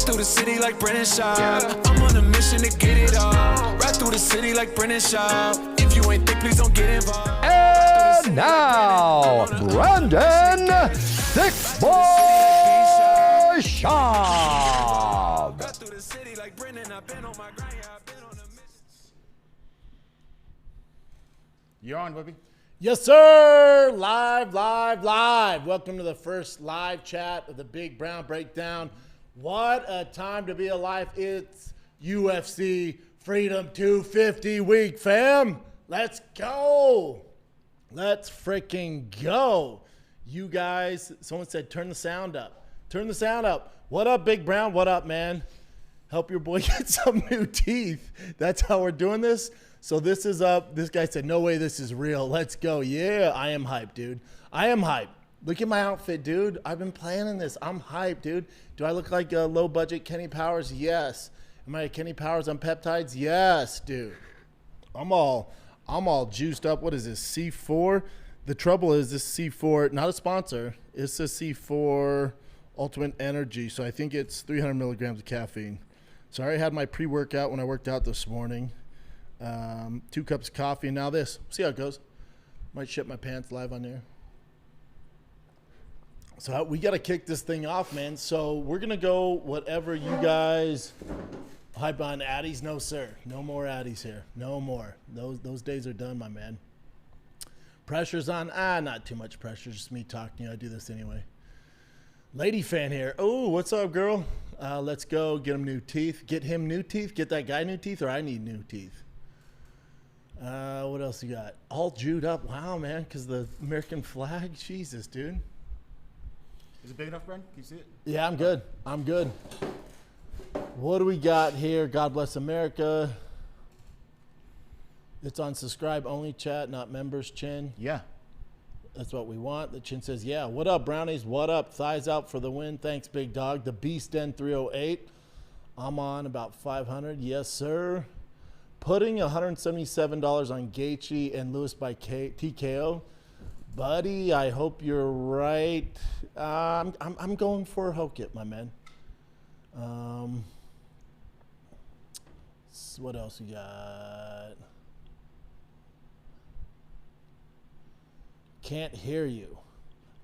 through the city like Brennan Shaw. I'm on a mission to get it all. Ride through the city like Brennan Shaw. If you ain't thick, please don't get involved. And now, Brandon Thick Boy Shaw. Ride through the city like Brennan. I've been on my grind. I've been on a mission. You're on, Bubby. Yes, sir. Live. Welcome to the first live chat of the Big Brown Breakdown. What a time to be alive. It's UFC Freedom 250 week, fam. Let's go. Let's freaking go. You guys, someone said turn the sound up. Turn the sound up. What up, Big Brown? What up, man? Help your boy get some new teeth. That's how we're doing this. So this is up. This guy said, no way this is real. Let's go. Yeah, I am hyped, dude. I am hyped. Look at my outfit, dude. I've been planning this. I'm hyped, dude. Do I look like a low-budget Kenny Powers? Yes. Am I a Kenny Powers on peptides? Yes, dude. I'm all juiced up. What is this, C4? The trouble is this C4, not a sponsor. It's a C4 Ultimate Energy. So I think it's 300 milligrams of caffeine. So I already had my pre-workout when I worked out this morning. 2 cups of coffee. Now this. See how it goes. Might shit my pants live on there. So we got to kick this thing off, man. So we're going to go whatever you guys hype on. Addies? No, sir. No more Addies here. No more. Those days are done, my man. Pressure's on. Not too much pressure. Just me talking to you. I do this anyway. Lady fan here. Oh, what's up, girl? Let's go get him new teeth. Get him new teeth? Get that guy new teeth, or I need new teeth? What else you got? All Jewed up. Wow, man, because the American flag. Jesus, dude. Is it big enough, Brandon? Can you see it? Yeah, I'm good. I'm good. What do we got here? God bless America. It's on subscribe only chat, not members, Chin. Yeah. That's what we want. The Chin says, yeah. What up, Brownies? What up? Thighs out for the win. Thanks, big dog. The Beast Den 308. I'm on about 500. Yes, sir. Putting $177 on Gaethje and Lewis by TKO. Buddy, I hope you're right. I'm going for Hokit, my man. What else we got? Can't hear you.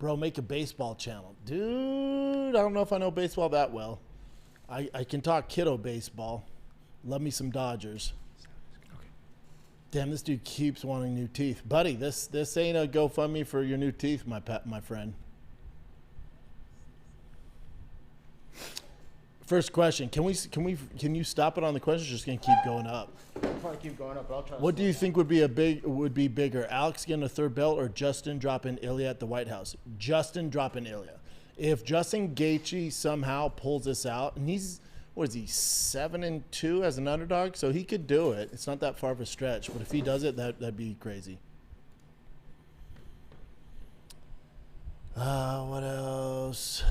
Bro, make a baseball channel. Dude, I don't know if I know baseball that well. I can talk kiddo baseball. Love me some Dodgers. Damn, this dude keeps wanting new teeth. Buddy, this ain't a GoFundMe for your new teeth, my friend. First question. Can you stop it on the questions? Just gonna keep going up. I'll probably keep going up, but I'll try to. What do you think would be bigger? Alex getting a third belt or Justin dropping Ilya at the White House? Justin dropping Ilya. If Justin Gaethje somehow pulls this out, and he's, what is he, 7-2 as an underdog? So he could do it. It's not that far of a stretch. But if he does it, that'd be crazy. What else?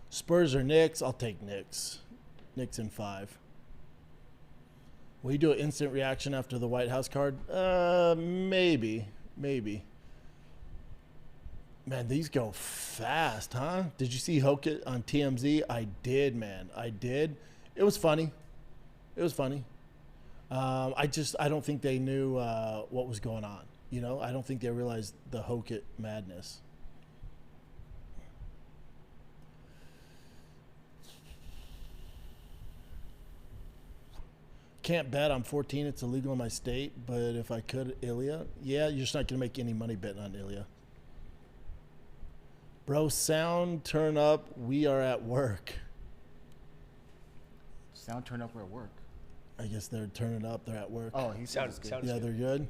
Spurs or Knicks? I'll take Knicks. Knicks in 5. Will you do an instant reaction after the White House card? Maybe. Man, these go fast, huh? Did you see Hokit on TMZ? I did, man. I did. It was funny. I don't think they knew what was going on. You know, I don't think they realized the Hokit madness. Can't bet. I'm 14. It's illegal in my state. But if I could, Ilya. Yeah, you're just not going to make any money betting on Ilya. Bro, sound turn up. We are at work. Sound turn up, we're at work. I guess they're turning up. They're at work. Oh, he sounds good. Yeah, they're good.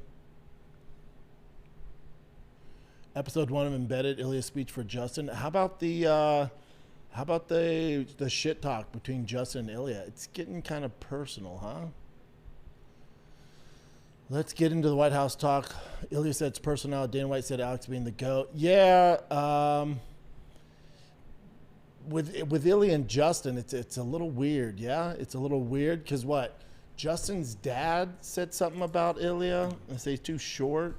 Episode 1 of Embedded, Ilya's speech for Justin. How about the shit talk between Justin and Ilya? It's getting kind of personal, huh? Let's get into the White House talk. Ilya said it's personal. Dana White said Alex being the GOAT. Yeah, with Ilya and Justin, it's a little weird. Yeah, it's a little weird because what? Justin's dad said something about Ilya. They say he's too short,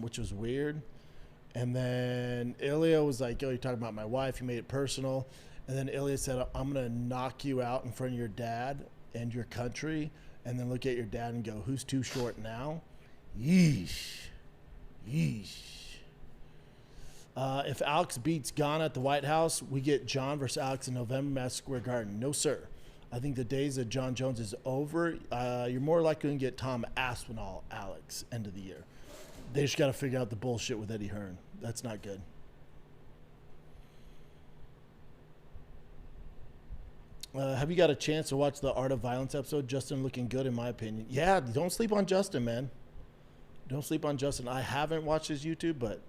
which was weird. And then Ilya was like, "Yo, you're talking about my wife. You made it personal." And then Ilya said, "I'm gonna knock you out in front of your dad and your country." And then look at your dad and go, "Who's too short now?" Yeesh. If Alex beats Ghana at the White House, we get John versus Alex in November, Madison Square Garden. No, sir. I think the days of John Jones is over. You're more likely to get Tom Aspinall, Alex, end of the year. They just got to figure out the bullshit with Eddie Hearn. That's not good. Have you got a chance to watch the Art of Violence episode? Justin looking good, in my opinion. Yeah, don't sleep on Justin, man. Don't sleep on Justin. I haven't watched his YouTube, but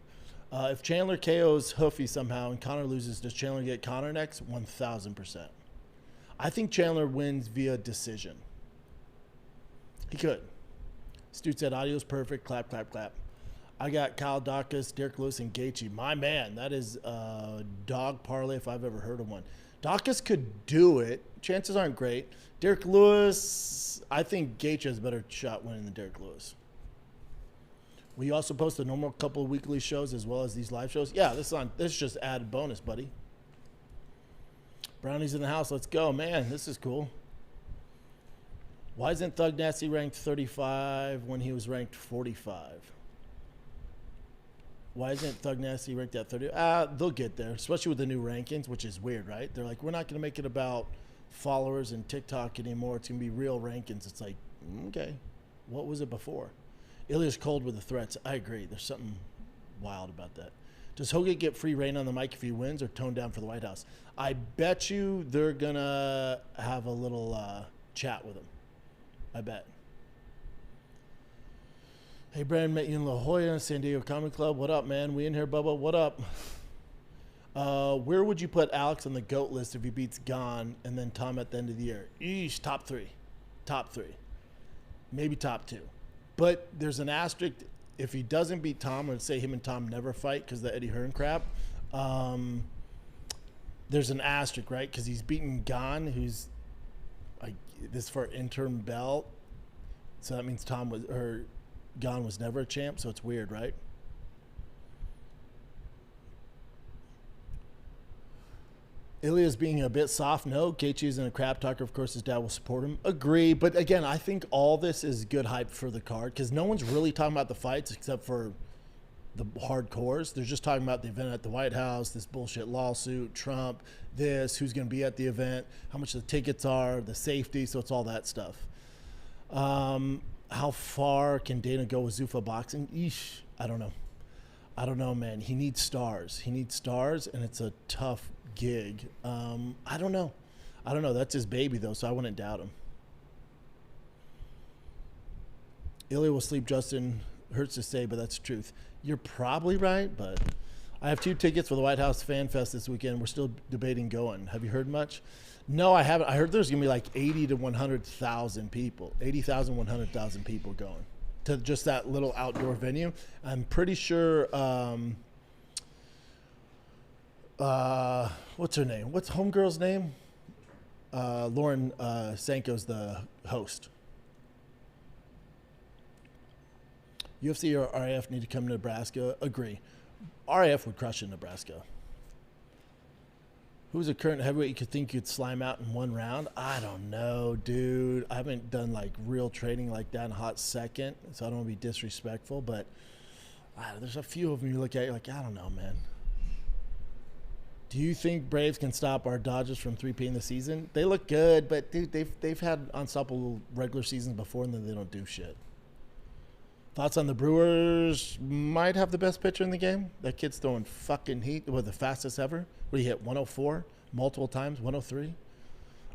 if Chandler KOs Hoofy somehow and Connor loses, does Chandler get Connor next? 1,000%. I think Chandler wins via decision. He could. Stu said, audio's perfect. Clap, clap, clap. I got Kyle Dacus, Derek Lewis, and Gaethje. My man, that is a dog parlay if I've ever heard of one. Dacus could do it. Chances aren't great. Derek Lewis, I think Gaethje has a better shot winning than Derek Lewis. Will you also post a normal couple of weekly shows as well as these live shows? Yeah, this is just added bonus, buddy. Brownie's in the house. Let's go. Man, this is cool. Why isn't Thug Nasty ranked 35 when he was ranked 45? Why isn't Thug Nasty ranked at 30? They'll get there, especially with the new rankings, which is weird, right? They're like, we're not going to make it about followers and TikTok anymore. It's going to be real rankings. It's like, okay, what was it before? Ilya's cold with the threats. I agree. There's something wild about that. Does Hogan get free reign on the mic if he wins or toned down for the White House? I bet you they're going to have a little chat with him. I bet. Hey, Brandon, met you in La Jolla, San Diego Comedy Club. What up, man? We in here, Bubba. What up? Where would you put Alex on the GOAT list if he beats Gon and then Tom at the end of the year? Eesh, top three. Top three. Maybe top two. But there's an asterisk. If he doesn't beat Tom, or say him and Tom never fight because of the Eddie Hearn crap, there's an asterisk, right? Because he's beaten Gon, who's like this for interim belt. So that means Gon was never a champ, so it's weird, right? Ilya's being a bit soft. No, Gaethje isn't a crap talker. Of course, his dad will support him. Agree. But again, I think all this is good hype for the card because no one's really talking about the fights except for the hardcores. They're just talking about the event at the White House, this bullshit lawsuit, Trump, this, who's going to be at the event, how much the tickets are, the safety. So it's all that stuff. How far can Dana go with Zuffa boxing? Eesh, I don't know. I don't know, man. He needs stars. He needs stars, and it's a tough gig. I don't know. That's his baby, though, so I wouldn't doubt him. Ilya will sleep, Justin. Hurts to say, but that's the truth. You're probably right, but I have 2 tickets for the White House Fan Fest this weekend. We're still debating going. Have you heard much? No, I haven't. I heard there's going to be like 80 to 100,000 people. 80,000, 100,000 people going to just that little outdoor venue. I'm pretty sure what's her name? What's homegirl's name? Lauren Sanko's the host. UFC or RAF need to come to Nebraska. Agree. RAF would crush in Nebraska. Who's a current heavyweight you could think you'd slime out in one round? I don't know, dude. I haven't done like real training like that in a hot second, so I don't want to be disrespectful, but there's a few of them you look at, you're like, I don't know, man. Do you think Braves can stop our Dodgers from 3P-ing the season? They look good, but dude, they've had unstoppable regular seasons before, and then they don't do shit. Thoughts on the Brewers? Might have the best pitcher in the game. That kid's throwing fucking heat. The fastest ever. Where he hit 104 multiple times, 103.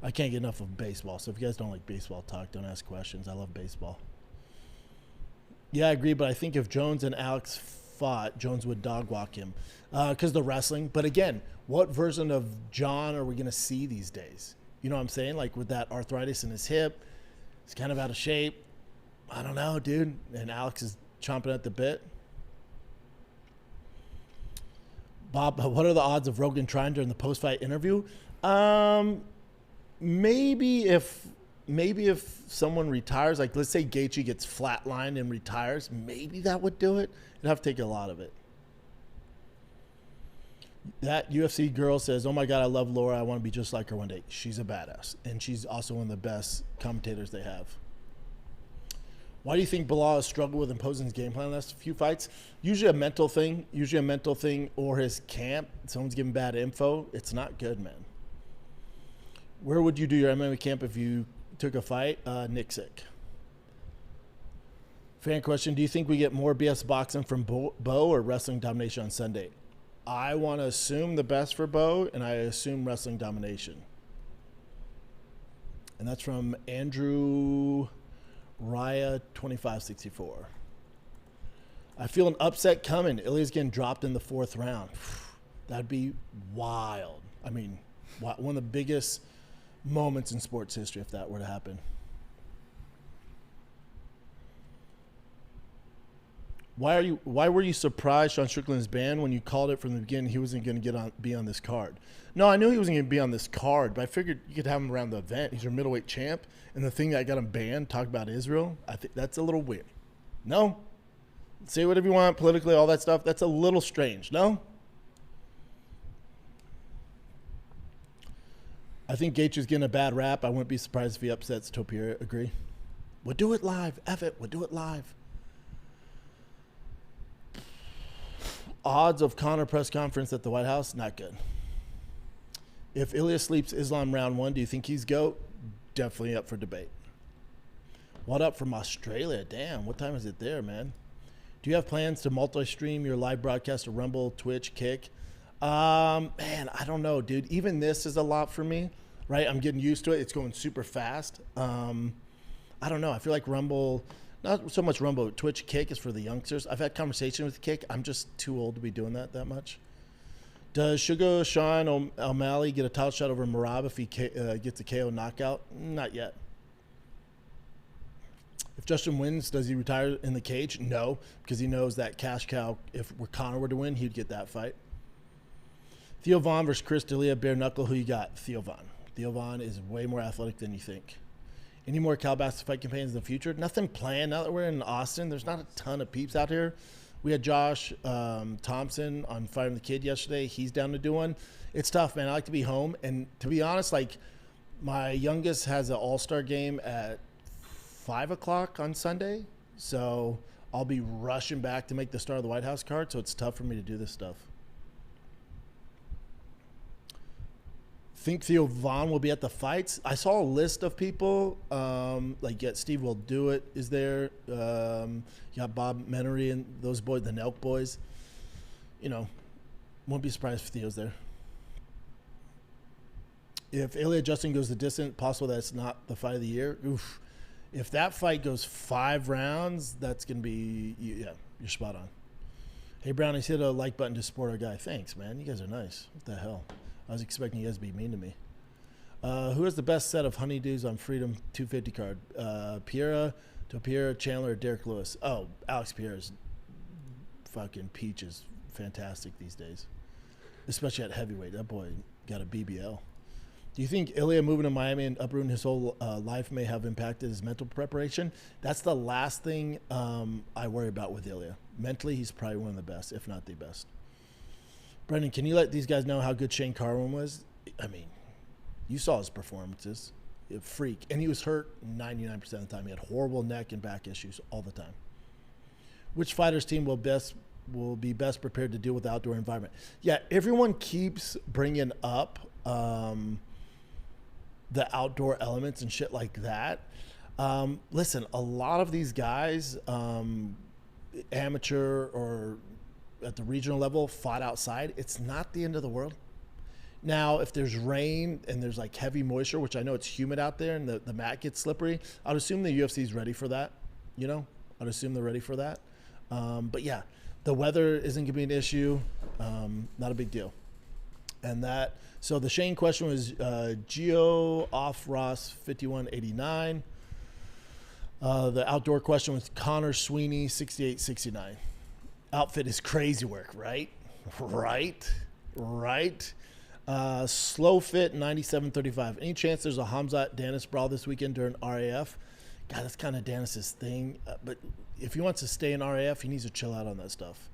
I can't get enough of baseball. So if you guys don't like baseball talk, don't ask questions. I love baseball. Yeah, I agree. But I think if Jones and Alex fought, Jones would dog walk him because the wrestling. But again, what version of John are we going to see these days? You know what I'm saying? Like with that arthritis in his hip, he's kind of out of shape. I don't know, dude. And Alex is chomping at the bit. Bob, what are the odds of Rogan trying during the post-fight interview? Maybe if someone retires, like let's say Gaethje gets flatlined and retires, maybe that would do it. You'd have to take a lot of it. That UFC girl says, "Oh my God, I love Laura. I want to be just like her one day." She's a badass, and she's also one of the best commentators they have. Why do you think Bilal has struggled with imposing his game plan in the last few fights? Usually a mental thing, or his camp. Someone's giving bad info. It's not good, man. Where would you do your MMA camp if you took a fight? Thiccc. Fan question, do you think we get more BS boxing from Bo or wrestling domination on Sunday? I want to assume the best for Bo, and I assume wrestling domination. And that's from Andrew Raya 2564. I feel an upset coming. Ilya's getting dropped in the 4th round. That'd be wild. I mean, one of the biggest moments in sports history if that were to happen. Why were you surprised Sean Strickland is banned when you called it from the beginning he wasn't going to be on this card? No, I knew he wasn't going to be on this card, but I figured you could have him around the event. He's your middleweight champ, and the thing that got him banned, talk about Israel, I think that's a little weird. No? Say whatever you want politically, all that stuff. That's a little strange. No? I think Gaethje is getting a bad rap. I wouldn't be surprised if he upsets Topuria. Agree? We'll do it live. F it. We'll do it live. Odds of Conor press conference at the White House, not good. If Ilya sleeps Islam round 1, do you think he's GOAT? Definitely up for debate. What up from Australia? Damn, what time is it there, man? Do you have plans to multi-stream your live broadcast to Rumble, Twitch, Kick? Man, I don't know, dude. Even this is a lot for me, right? I'm getting used to it. It's going super fast. I don't know. I feel like Rumble... Not so much Rumble. Twitch Kick is for the youngsters. I've had conversation with Kick. I'm just too old to be doing that much. Does Sugar Sean O'Malley get a title shot over Marab if he gets a KO knockout? Not yet. If Justin wins, does he retire in the cage? No, because he knows that cash cow, if Conor were to win, he'd get that fight. Theo Vaughn versus Chris D'Elia, bare knuckle. Who you got? Theo Vaughn. Theo Vaughn is way more athletic than you think. Any more Calabasas fight campaigns in the future? Nothing planned. Now that we're in Austin, there's not a ton of peeps out here. We had Josh Thompson on Fighting the Kid yesterday. He's down to do one. It's tough, man. I like to be home. And to be honest, like, my youngest has an all-star game at 5 o'clock on Sunday. So I'll be rushing back to make the Star of the White House card. So it's tough for me to do this stuff. Think Theo Vaughn will be at the fights. I saw a list of people, Steve Will Do It is there. You got Bob Menery and those boys, the Nelk boys. You know, won't be surprised if Theo's there. If Ilya Justin goes the distance, possible that's not the fight of the year. Oof. If that fight goes 5 rounds, that's going to be, yeah, you're spot on. Hey, Brownies, hit a like button to support our guy. Thanks, man. You guys are nice. What the hell? I was expecting you guys to be mean to me. Who has the best set of honeydews on Freedom 250 card? Piera, Topuria, Chandler, or Derek Lewis? Oh, Alex Piera's fucking peach is fantastic these days, especially at heavyweight. That boy got a BBL. Do you think Ilya moving to Miami and uprooting his whole life may have impacted his mental preparation? That's the last thing I worry about with Ilya. Mentally, he's probably one of the best, if not the best. Brendan, can you let these guys know how good Shane Carwin was? I mean, you saw his performances. A freak. And he was hurt 99% of the time. He had horrible neck and back issues all the time. Which fighter's team will be best prepared to deal with the outdoor environment? Yeah, everyone keeps bringing up the outdoor elements and shit like that. Listen, a lot of these guys, amateur or at the regional level, fought outside. It's not the end of the world. Now, if there's rain and there's like heavy moisture, which I know it's humid out there and the mat gets slippery, I'd assume the UFC is ready for that. You know, I'd assume they're ready for that. But yeah, the weather isn't gonna be an issue. Not a big deal. And that, so the Shane question was Geo off Ross 5189. The outdoor question was Connor Sweeney 6869. Outfit is crazy work, right? Right. Slow fit 9735. Any chance there's a Hamzat Danis brawl this weekend during RAF? God, that's kind of Danis's thing. But if he wants to stay in RAF, he needs to chill out on that stuff.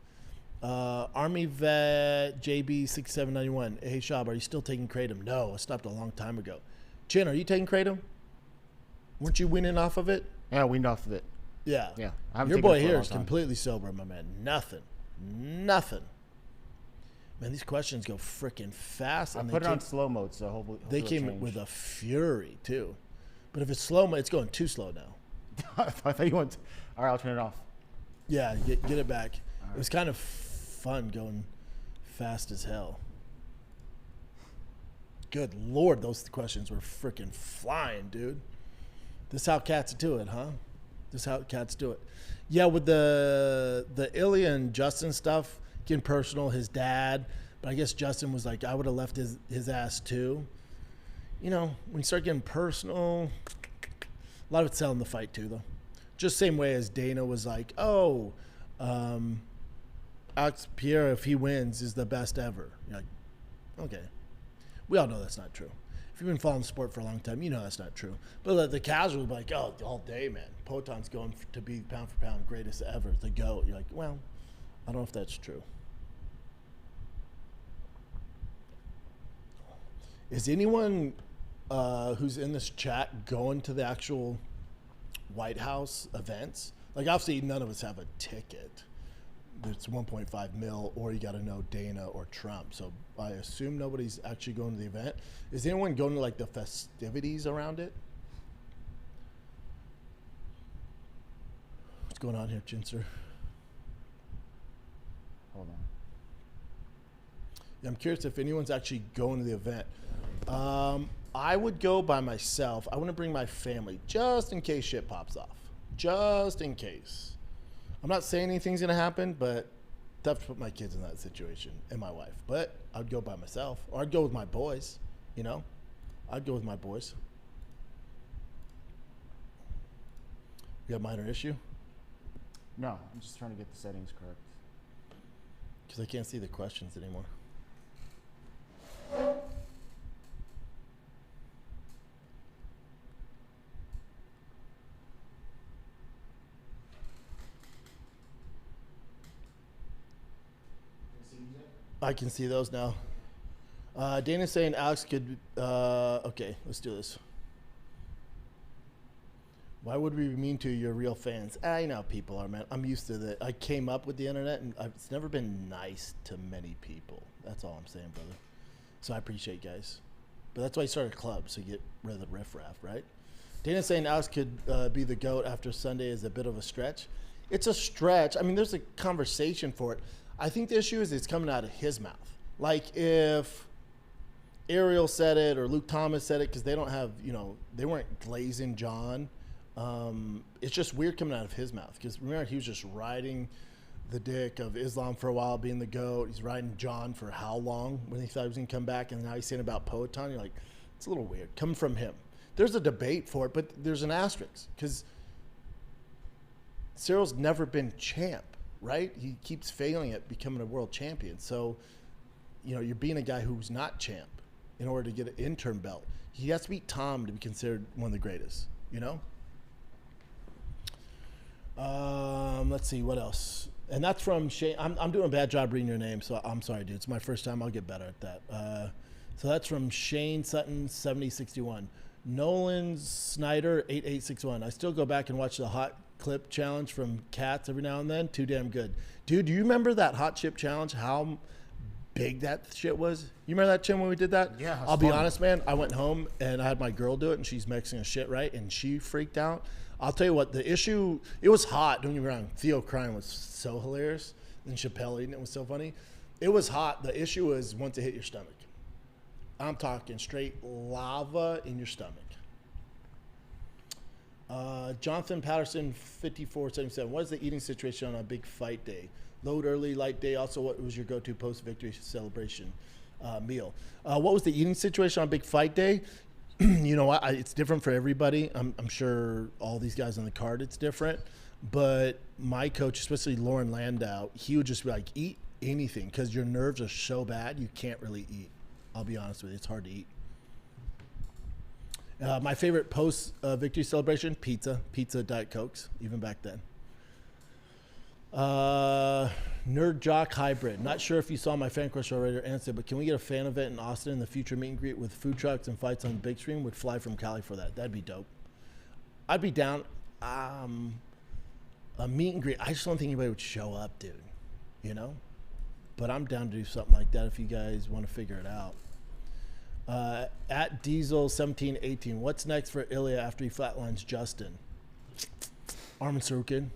Army Vet JB6791. Hey, Shab, are you still taking Kratom? No, I stopped a long time ago. Chin, are you taking Kratom? Weren't you winning off of it? Yeah, I weaned off of it. Yeah. Yeah, I haven't Your taken boy it for a here long is time. completely sober, my man. Nothing. Man, these questions go freaking fast. I And put it on came, slow mode, so hopefully they it'll came change. with a fury, too. But if it's slow, it's going too slow now. I thought you went. All right, I'll turn it off. Yeah, get it back. It was kind of fun going fast as hell. Good Lord, those questions were freaking flying, dude. This is how cats do it, huh? This is how cats do it. Yeah, with the Ilya and Justin stuff, getting personal, his dad. But I guess Justin was like, I would have left his ass too. You know, when you start getting personal, a lot of it's selling the fight too, though. Just same way as Dana was like, oh, Alex Pierre, if he wins, is the best ever. You're like, okay. We all know that's not true. If you've been following the sport for a long time, you know that's not true. But the casual will be like, oh, all day, man. Poton's going to be pound for pound greatest ever, the GOAT. You're like, well, I don't know if that's true. Is anyone who's in this chat going to the actual White House events? Like, obviously, none of us have a ticket. It's 1.5 mil, or you got to know Dana or Trump. So I assume nobody's actually going to the event. Is anyone going to like the festivities around it? What's going on here, Chinser? Hold on. Yeah, I'm curious if anyone's actually going to the event. I would go by myself. I want to bring my family just in case shit pops off. Just in case. I'm not saying anything's going to happen, but tough to put my kids in that situation and my wife. But I'd go by myself, or I'd go with my boys, you know? I'd go with my boys. You got a minor issue? No, I'm just trying to get the settings correct. Because I can't see the questions anymore. I can see those now. Dana's saying Alex could. Okay, let's do this. Why would we be mean to your real fans? I know people are, man. I'm used to that. I came up with the internet, and it's never been nice to many people. That's all I'm saying, brother. So I appreciate you guys. But that's why I started a club, so you get rid of the riffraff, right? Dana's saying Alex could be the GOAT after Sunday is a bit of a stretch. It's a stretch. I mean, there's a conversation for it. I think the issue is it's coming out of his mouth. Like if Ariel said it or Luke Thomas said it, because they don't have, they weren't glazing John. It's just weird coming out of his mouth, because remember, he was just riding the dick of Islam for a while, being the GOAT. He's riding John for how long when he thought he was going to come back, and now he's saying about Poetan. You're like, it's a little weird coming from him. There's a debate for it, but there's an asterisk, because Cyril's never been champ. Right? He keeps failing at becoming a world champion. So, you're being a guy who's not champ in order to get an interim belt. He has to beat Tom to be considered one of the greatest, Let's see, what else? And that's from Shane. I'm doing a bad job reading your name, so I'm sorry, dude. It's my first time. I'll get better at that. So that's from Shane Sutton, 7061. Nolan Snyder, 8861. I still go back and watch the hot clip challenge from Cats every now and then. Too damn good. Dude, do you remember that hot chip challenge? How big that shit was? You remember that, Tim, when we did that? Yeah. I'll be honest, man. I went home and I had my girl do it, and she's mixing a shit, right? And she freaked out. I'll tell you what, the issue, it was hot. Don't get me wrong. Theo crying was so hilarious. And Chappelle eating it was so funny. It was hot. The issue was once it hit your stomach. I'm talking straight lava in your stomach. Jonathan Patterson, 5477. What is the eating situation on a big fight day? Load early, light day. Also, what was your go-to post-victory celebration meal? What was the eating situation on a big fight day? It's different for everybody. I'm sure all these guys on the card, it's different. But my coach, especially Lauren Landau, he would just be like, eat anything, because your nerves are so bad, you can't really eat. I'll be honest with you. It's hard to eat. My favorite post-victory celebration, pizza, Diet Cokes, even back then. Nerd Jock Hybrid. Not sure if you saw my fan question already or answered, but can we get a fan event in Austin in the future meet and greet with food trucks and fights on the big screen? Would fly from Cali for that. That'd be dope. I'd be down. A meet and greet. I just don't think anybody would show up, dude. You know? But I'm down to do something like that if you guys want to figure it out. At Diesel1718. What's next for Ilya after he flatlines Justin? Armin Sarukin.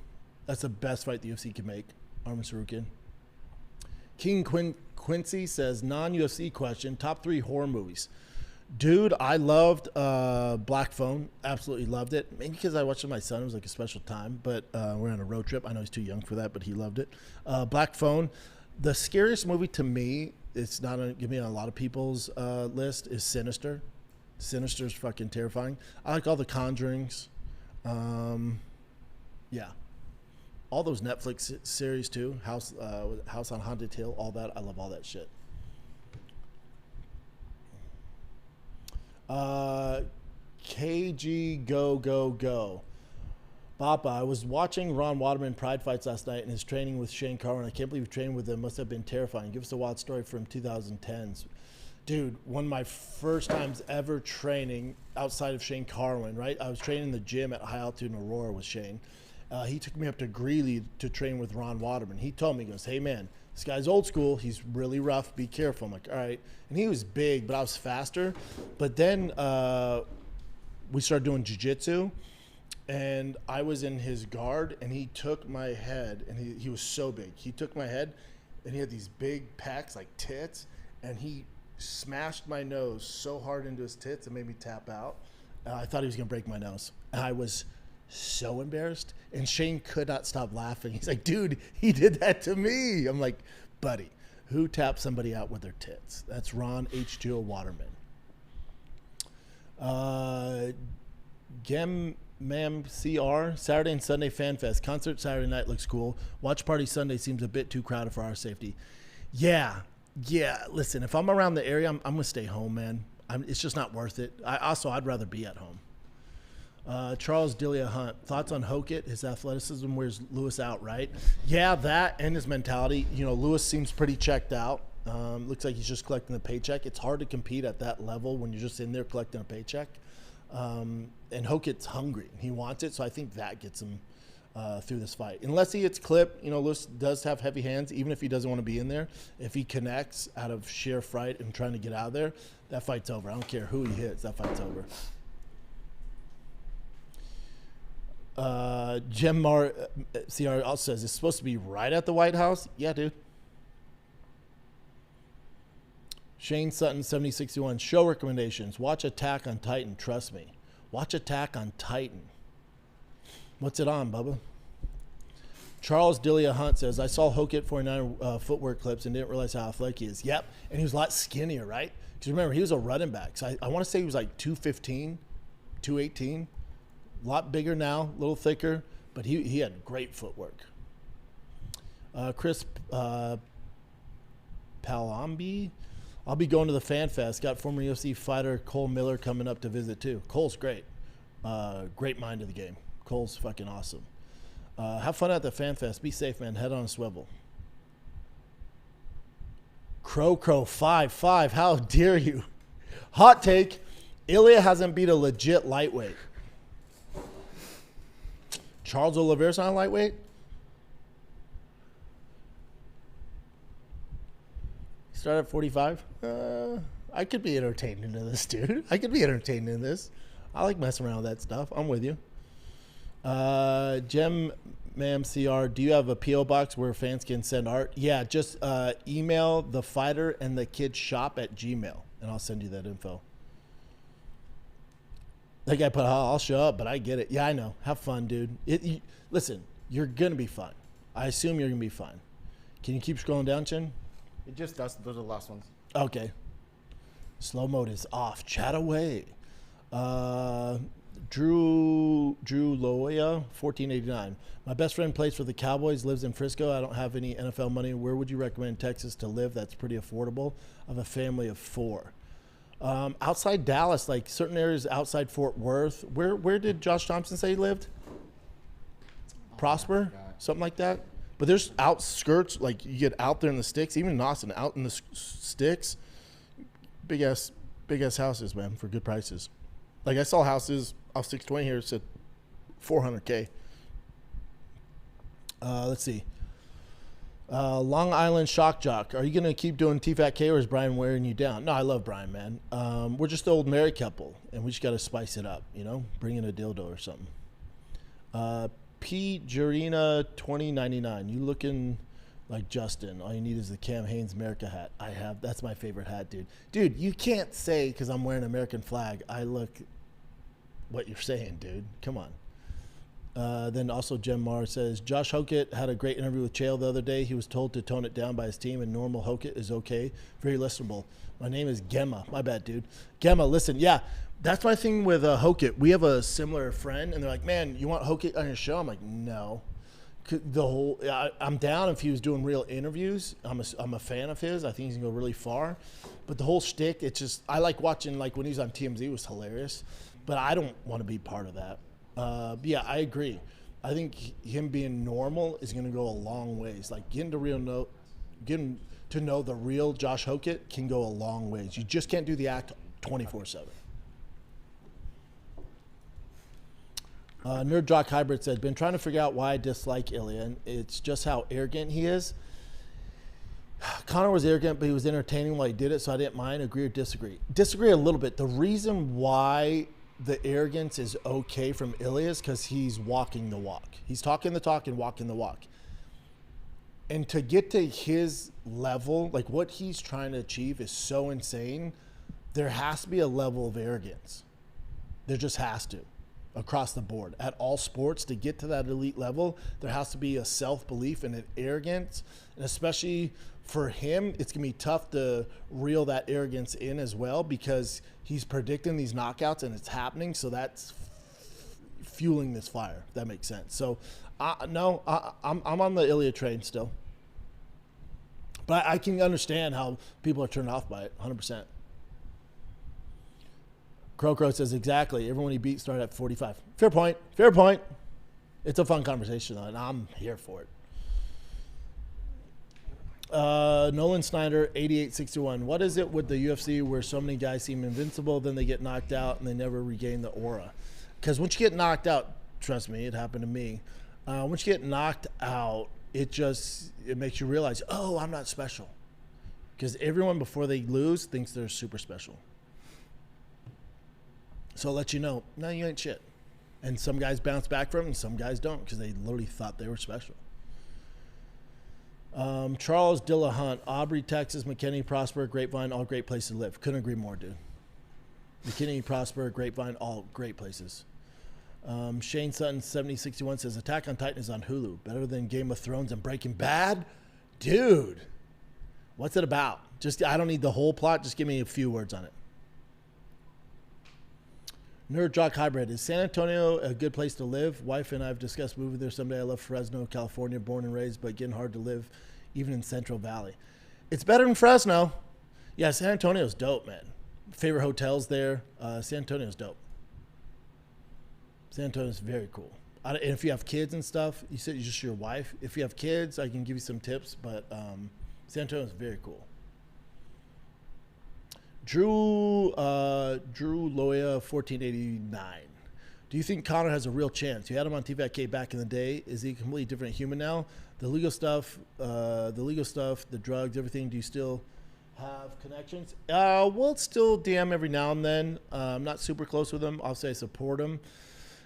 That's the best fight the UFC can make. Armin Sarukin. King Quincy says, non-UFC question, top 3 horror movies. Dude, I loved Black Phone. Absolutely loved it. Maybe because I watched it with my son. It was like a special time. But we're on a road trip. I know he's too young for that, but he loved it. Black Phone. The scariest movie to me, it's not going to be on a lot of people's list, is Sinister. Sinister's fucking terrifying. I like all the Conjurings. Yeah. All those Netflix series too. House on Haunted Hill, all that. I love all that shit. KG Go. Papa, I was watching Ron Waterman Pride fights last night and his training with Shane Carwin. I can't believe training with him must have been terrifying. Give us a wild story from 2010s. Dude, one of my first times ever training outside of Shane Carwin, right? I was training in the gym at High Altitude in Aurora with Shane. He took me up to Greeley to train with Ron Waterman. He told me, he goes, hey man, this guy's old school. He's really rough. Be careful. I'm like, all right. And he was big, but I was faster. But then we started doing jiu-jitsu, and I was in his guard, and he took my head, and he was so big. He took my head, and he had these big pecs like tits, and he smashed my nose so hard into his tits it made me tap out. I thought he was going to break my nose. And I was so embarrassed, and Shane could not stop laughing. He's like, dude, he did that to me. I'm like, buddy, who taps somebody out with their tits? That's Ron H2O Waterman. Gem Ma'am CR, Saturday and Sunday Fan Fest. Concert Saturday night looks cool. Watch party Sunday seems a bit too crowded for our safety. Yeah, listen, if I'm around the area, I'm going to stay home, man. It's just not worth it. I'd rather be at home. Charles Delia Hunt, thoughts on Hokit? His athleticism wears Lewis out, right? Yeah, that and his mentality. You know, Lewis seems pretty checked out. Looks like he's just collecting a paycheck. It's hard to compete at that level when you're just in there collecting a paycheck. And Hokit's hungry. He wants it, so I think that gets him through this fight. Unless he gets clipped, you know, Lewis does have heavy hands, even if he doesn't want to be in there. If he connects out of sheer fright and trying to get out of there, that fight's over. I don't care who he hits, that fight's over. Gemmar CR also says, it's supposed to be right at the White House? Yeah, dude. Shane Sutton, 7061. Show recommendations. Watch Attack on Titan. Trust me. Watch Attack on Titan. What's it on, Bubba? Charles Delia Hunt says, I saw Hokit 49 footwork clips and didn't realize how athletic he is. Yep. And he was a lot skinnier, right? Because remember, he was a running back. So I want to say he was like 215, 218. A lot bigger now, a little thicker, but he had great footwork. Chris Palambi, I'll be going to the Fan Fest. Got former UFC fighter Cole Miller coming up to visit too. Cole's great. Great mind of the game. Cole's fucking awesome. Have fun at the Fan Fest. Be safe, man. Head on a swivel. Crow 5-5. How dare you? Hot take. Ilya hasn't beat a legit lightweight. Charles Oliveira's not a lightweight? He started at 45? I could be entertained into this, dude. I could be entertained in this. I like messing around with that stuff. I'm with you. Gem Ma'am CR, do you have a P.O. box where fans can send art? Yeah, just email the fighter and the kid shop at Gmail, and I'll send you that info. That guy put, I'll show up, but I get it. Yeah, I know. Have fun, dude. Listen, you're going to be fine. I assume you're going to be fine. Can you keep scrolling down, Chin? It just does. Those are the last ones. Okay. Slow mode is off. Chat away. Drew Loya, 1489. My best friend plays for the Cowboys, lives in Frisco. I don't have any NFL money. Where would you recommend Texas to live that's pretty affordable? I have a family of 4. Outside Dallas, like certain areas outside Fort Worth. Where did Josh Thompson say he lived? Prosper? Something like that? But there's outskirts, like you get out there in the sticks, even in Austin, out in the sticks, big ass houses, man, for good prices. Like I saw houses off 620 here, it said $400K. Let's see. Long Island Shock Jock. Are you going to keep doing Thiccc or is Brian wearing you down? No, I love Brian, man. We're just the old married couple, and we just got to spice it up, you know? Bring in a dildo or something. P. Jurina 2099. You looking like Justin. All you need is the Cam Hanes America hat. I have. That's my favorite hat, dude. Dude, you can't say because I'm wearing an American flag, I look what you're saying, dude. Come on. Then also Jem Mar says, Josh Hokett had a great interview with Chael the other day. He was told to tone it down by his team, and normal Hokett is okay. Very listenable. My name is Gemma. My bad, dude. Gemma, listen, yeah, that's my thing with Hokett. We have a similar friend, and they're like, man, you want Hokett on your show? I'm like, no. I'm down if he was doing real interviews. I'm a fan of his. I think he's going to go really far. But the whole shtick, it's just, I like watching, like when he was on TMZ, it was hilarious. But I don't want to be part of that. Yeah, I agree. I think him being normal is going to go a long ways. Like getting to know the real Josh Hokett can go a long ways. You just can't do the act 24/7. Nerd Jock Hybrid said, been trying to figure out why I dislike Ilya, and it's just how arrogant he is. Conor was arrogant, but he was entertaining while he did it, so I didn't mind. Agree or disagree? Disagree a little bit. The reason why the arrogance is okay from Ilya is because he's walking the walk. He's talking the talk and walking the walk. And to get to his level, like what he's trying to achieve is so insane, there has to be a level of arrogance. There just has to, across the board. At all sports, to get to that elite level, there has to be a self-belief and an arrogance. And especially for him, it's going to be tough to reel that arrogance in as well because he's predicting these knockouts and it's happening. So that's fueling this fire, if that makes sense. So, no, I'm on the Ilya train still. But I can understand how people are turned off by it, 100%. Crow says, exactly. Everyone he beat started at 45. Fair point. Fair point. It's a fun conversation, though, and I'm here for it. Nolan Snyder, 8861. What is it with the UFC where so many guys seem invincible, then they get knocked out, and they never regain the aura? Because once you get knocked out, trust me, it happened to me. Once you get knocked out, it makes you realize, oh, I'm not special. Because everyone before they lose thinks they're super special. So I'll let you know, no, you ain't shit. And some guys bounce back from it, and some guys don't because they literally thought they were special. Charles Dillahunt, Aubrey, Texas, McKinney, Prosper, Grapevine, all great places to live. Couldn't agree more, dude. McKinney, Prosper, Grapevine, all great places. Shane Sutton, 7061 says, Attack on Titan is on Hulu. Better than Game of Thrones and Breaking Bad? Dude, what's it about? I don't need the whole plot. Just give me a few words on it. Nerd Jock Hybrid. Is San Antonio a good place to live? Wife and I have discussed moving there someday. I love Fresno, California, born and raised, but getting hard to live even in Central Valley. It's better than Fresno. Yeah, San Antonio's dope, man. Favorite hotels there. San Antonio's dope. San Antonio's very cool. And if you have kids and stuff, you said you're just your wife. If you have kids, I can give you some tips, but San Antonio's very cool. Drew Loya, 1489. Do you think Conor has a real chance? You had him on Thiccc back in the day. Is he a completely different human now? The legal stuff, the drugs, everything. Do you still have connections? We'll still DM every now and then. I'm not super close with him. I'll say I support him.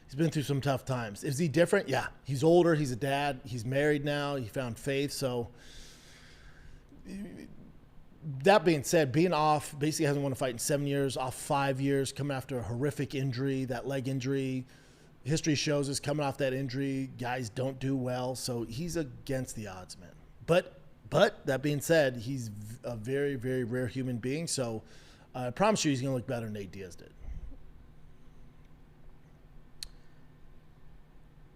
He's been through some tough times. Is he different? Yeah. He's older. He's a dad. He's married now. He found faith. So that being said, being off, basically hasn't won a fight in 7 years, off 5 years, coming after a horrific injury, that leg injury. History shows us coming off that injury, guys don't do well. So he's against the odds, man. But that being said, he's a very, very rare human being. So I promise you he's going to look better than Nate Diaz did.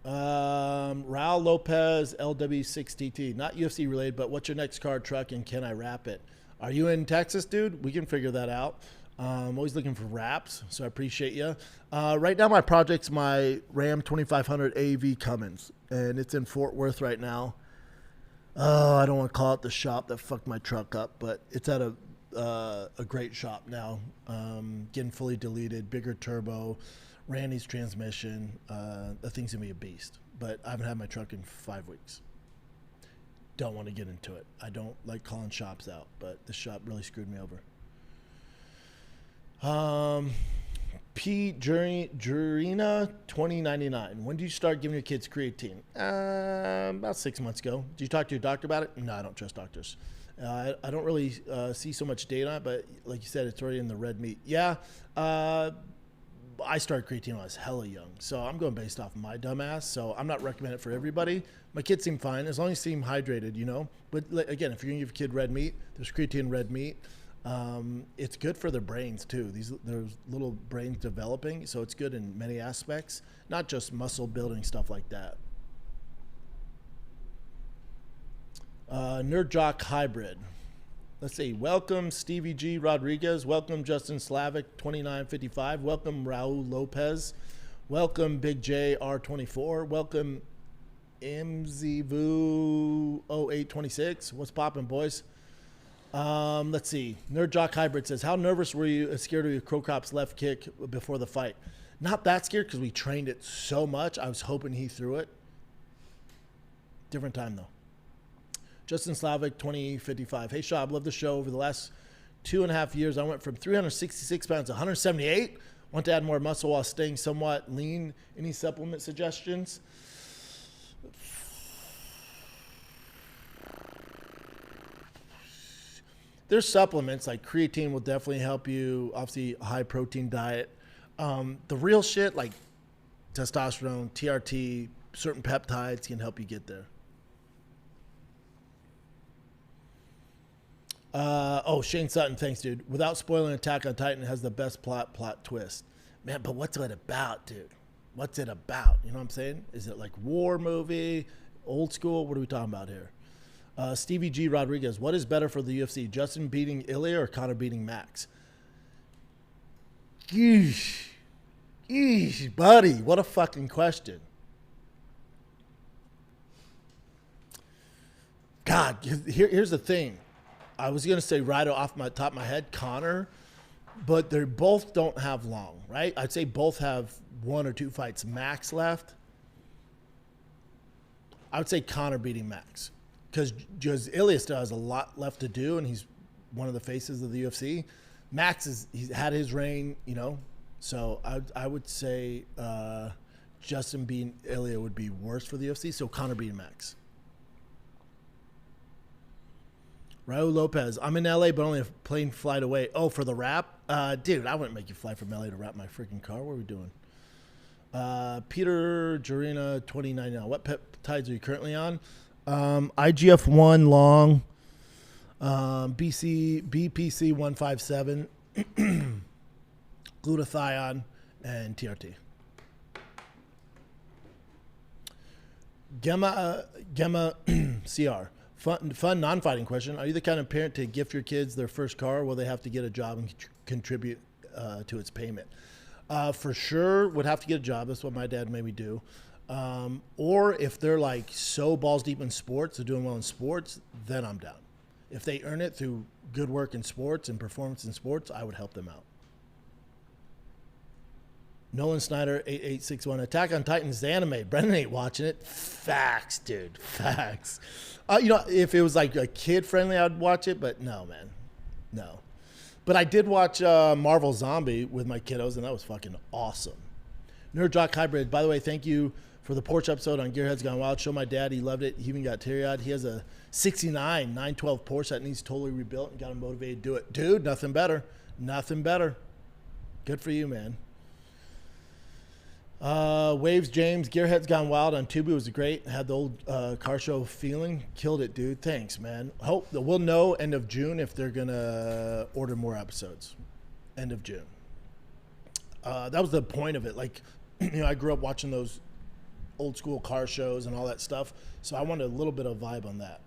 Raul Lopez, LW6TT. Not UFC related, but what's your next card, truck, and can I wrap it? Are you in Texas, dude? We can figure that out. I'm always looking for wraps, so I appreciate you. Right now, my project's my Ram 2500 AV Cummins, and it's in Fort Worth right now. I don't want to call it the shop that fucked my truck up, but it's at a great shop now. Getting fully deleted, bigger turbo, Randy's transmission. The thing's gonna be a beast. But I haven't had my truck in 5 weeks. Don't want to get into it. I don't like calling shops out, but this shop really screwed me over. P. Jurina 2099. When do you start giving your kids creatine? About 6 months ago. Did you talk to your doctor about it? No, I don't trust doctors. I don't really see so much data on it, but like you said, it's already in the red meat. Yeah, I started creatine when I was hella young, so I'm going based off my dumbass. So I'm not recommending it for everybody. My kids seem fine as long as you seem hydrated, you know. But again, if you're gonna give your kid red meat, there's creatine in red meat. It's good for their brains too. There's little brains developing, so it's good in many aspects, not just muscle building stuff like that. Nerd Jock Hybrid. Let's see. Welcome Stevie G Rodriguez. Welcome Justin Slavic 2955. Welcome Raul Lopez. Welcome Big J R24. Welcome MZVoo 0826. What's poppin', boys? Let's see. Nerd Jock Hybrid says, how nervous were you, scared of your Crow Cop's left kick before the fight? Not that scared because we trained it so much. I was hoping he threw it. Different time though. Justin Slavic 2055. Hey Shab, love the show. Over the last 2.5 years, I went from 366 pounds to 178. Want to add more muscle while staying somewhat lean. Any supplement suggestions? There's supplements like creatine will definitely help you. Obviously, a high protein diet. The real shit like testosterone, TRT, certain peptides can help you get there. Shane Sutton, thanks, dude. Without spoiling Attack on Titan, it has the best plot twist. Man, but what's it about, dude? What's it about? You know what I'm saying? Is it like war movie, old school? What are we talking about here? Stevie G Rodriguez, what is better for the UFC? Justin beating Ilya or Conor beating Max? Yeesh, buddy, what a fucking question. God, here's the thing. I was going to say right off my top of my head, Conor, but they both don't have long, right? I'd say both have 1 or 2 fights max left. I would say Conor beating Max because Ilya still has a lot left to do, and he's one of the faces of the UFC. Max he's had his reign, you know, so I would say Justin beating Ilya would be worse for the UFC, so Conor beating Max. Raul Lopez, I'm in LA, but only a plane flight away. Oh, for the rap? Dude, I wouldn't make you fly from LA to wrap my freaking car. What are we doing? Peter Jurina 2099. What peptides are you currently on? IGF-1 long, BPC 157, glutathione, and TRT. Gemma CR. Fun non-fighting question. Are you the kind of parent to gift your kids their first car, or will they have to get a job and contribute to its payment? For sure, would have to get a job. That's what my dad made me do. Or if they're like so balls deep in sports, they're doing well in sports, then I'm down. If they earn it through good work in sports and performance in sports, I would help them out. Nolan Snyder 8861. Attack on Titan is the anime. Brendan ain't watching it. Facts, dude. Facts. You know, if it was like a kid friendly, I'd watch it, but no, man. No. But I did watch Marvel Zombie with my kiddos, and that was fucking awesome. Nerd Jock Hybrid, by the way, thank you for the Porsche episode on Gearheads Gone Wild. Show my dad. He loved it. He even got teary-eyed. He has a 69 912 Porsche that needs totally rebuilt and got him motivated to do it. Dude, nothing better. Nothing better. Good for you, man. Waves James, Gearheads Gone Wild on Tubi was great. Had the old car show feeling. Killed it, dude. Thanks, man. Hope that we'll know end of June if they're gonna order more episodes. End of June. That was the point of it. Like, you know, I grew up watching those old school car shows and all that stuff, so I wanted a little bit of vibe on that.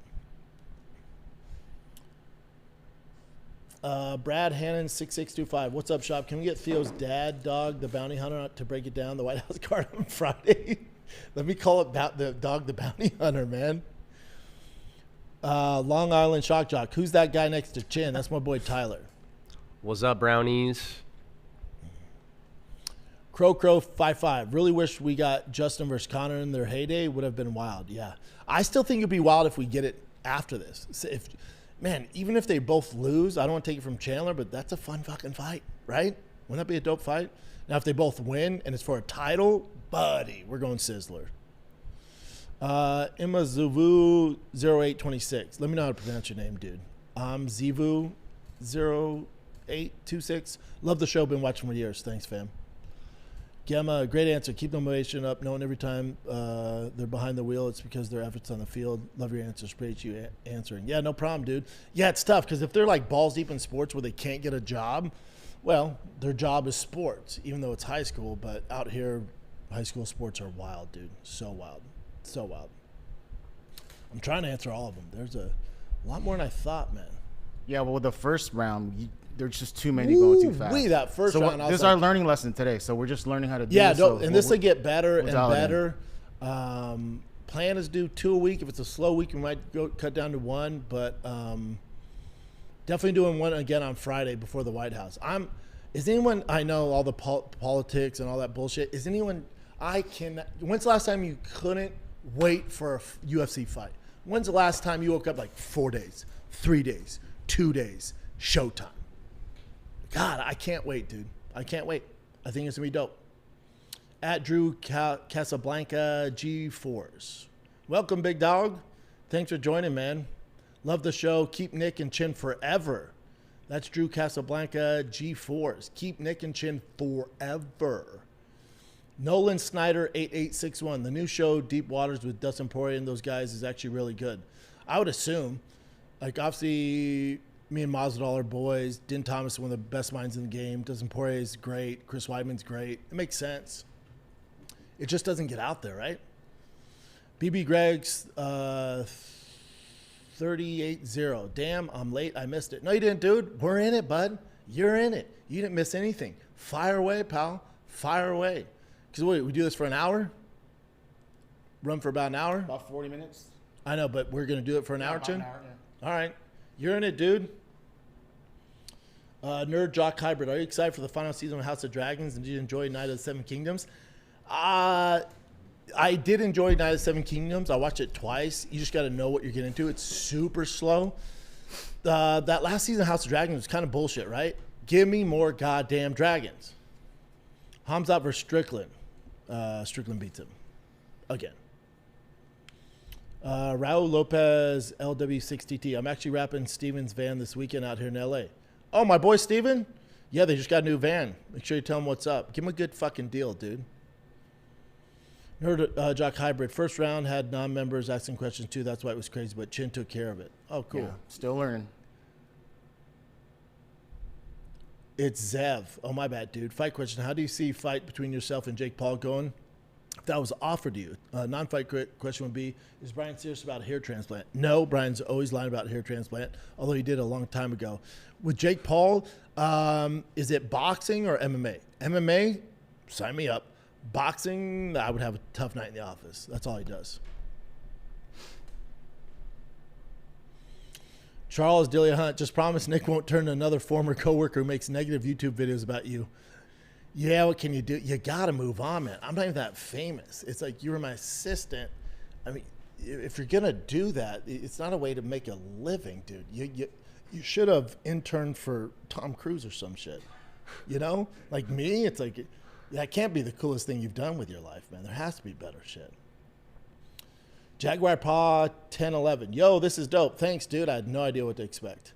Brad Hannon 6625. What's up, shop? Can we get Theo's dad dog, the bounty hunter, to break it down? The White House card on Friday. Let me call it the dog, the bounty hunter, man. Long Island Shock Jock. Who's that guy next to Chin? That's my boy Tyler. What's up, brownies? Crow 55. Really wish we got Justin versus Connor in their heyday. Would have been wild. Yeah. I still think it'd be wild if we get it after this. So even if they both lose, I don't want to take it from Chandler, but that's a fun fucking fight, right? Wouldn't that be a dope fight? Now, if they both win and it's for a title, buddy, we're going Sizzler. Emma Zuvu 0826. Let me know how to pronounce your name, dude. I'm Zivu 0826. Love the show. Been watching for years. Thanks, fam. Gemma, great answer. Keep the motivation up. Knowing every time they're behind the wheel, it's because their efforts on the field. Love your answers. Appreciate you answering. Yeah, no problem, dude. Yeah, it's tough because if they're like balls deep in sports where they can't get a job, well, their job is sports, even though it's high school. But out here, high school sports are wild, dude. So wild. So wild. I'm trying to answer all of them. There's a lot more than I thought, man. Yeah, well, the first round, there's just too many going too fast. That first round. This is our learning lesson today, so we're just learning how to do yeah, this. So and this will get better and better. Plan is do 2 a week. If it's a slow week, we might go cut down to 1, but definitely doing 1 again on Friday before the White House. Is anyone, I know all the politics and all that bullshit. Is anyone, when's the last time you couldn't wait for a UFC fight? When's the last time you woke up like 4 days, 3 days, 2 days, showtime? God, I can't wait, dude. I can't wait. I think it's going to be dope. At Drew Casablanca G4s. Welcome, big dog. Thanks for joining, man. Love the show. Keep Nick and Chin forever. That's Drew Casablanca G4s. Keep Nick and Chin forever. Nolan Snyder 8861. The new show, Deep Waters with Dustin Poirier and those guys, is actually really good. I would assume, like, obviously, me and Masvidal are boys. Din Thomas is one of the best minds in the game. Dustin Poirier is great. Chris Weidman's great. It makes sense. It just doesn't get out there, right? BB Greg's 38-0. Damn, I'm late. I missed it. No, you didn't, dude. We're in it, bud. You're in it. You didn't miss anything. Fire away, pal. Fire away. Because we do this for an hour? Run for about an hour? About 40 minutes. I know, but we're going to do it for an hour, about Chin? an hour, yeah. All right. You're in it, dude. Nerd Jock Hybrid. Are you excited for the final season of House of Dragons? And did you enjoy Night of the Seven Kingdoms? I did enjoy Night of the Seven Kingdoms. I watched it twice. You just got to know what you're getting into. It's super slow. That last season of House of Dragons was kind of bullshit, right? Give me more goddamn dragons. Hamzat versus Strickland. Strickland beats him. Again. Raul Lopez, LW6TT. I'm actually wrapping Steven's van this weekend out here in LA. Oh, my boy Steven? Yeah, they just got a new van. Make sure you tell him what's up. Give him a good fucking deal, dude. Nerd Jock Hybrid. First round had non-members asking questions too. That's why it was crazy, but Chin took care of it. Oh, cool. Yeah, still learning. It's Zev. Oh, my bad, dude. Fight question. How do you see fight between yourself and Jake Paul going? If that was offered to you. Non-fight question would be, is Brian serious about a hair transplant? No, Brian's always lying about hair transplant, although he did a long time ago. With Jake Paul, is it boxing or MMA? MMA, sign me up. Boxing, I would have a tough night in the office. That's all he does. Charles Delia Hunt, just promise Nick won't turn to another former coworker who makes negative YouTube videos about you. Yeah, what can you do? You got to move on, man. I'm not even that famous. It's like you were my assistant. I mean, if you're going to do that, it's not a way to make a living, dude. You should have interned for Tom Cruise or some shit. You know? Like me, it's like, that can't be the coolest thing you've done with your life, man. There has to be better shit. Jaguar Paw 1011. Yo, this is dope. Thanks, dude. I had no idea what to expect.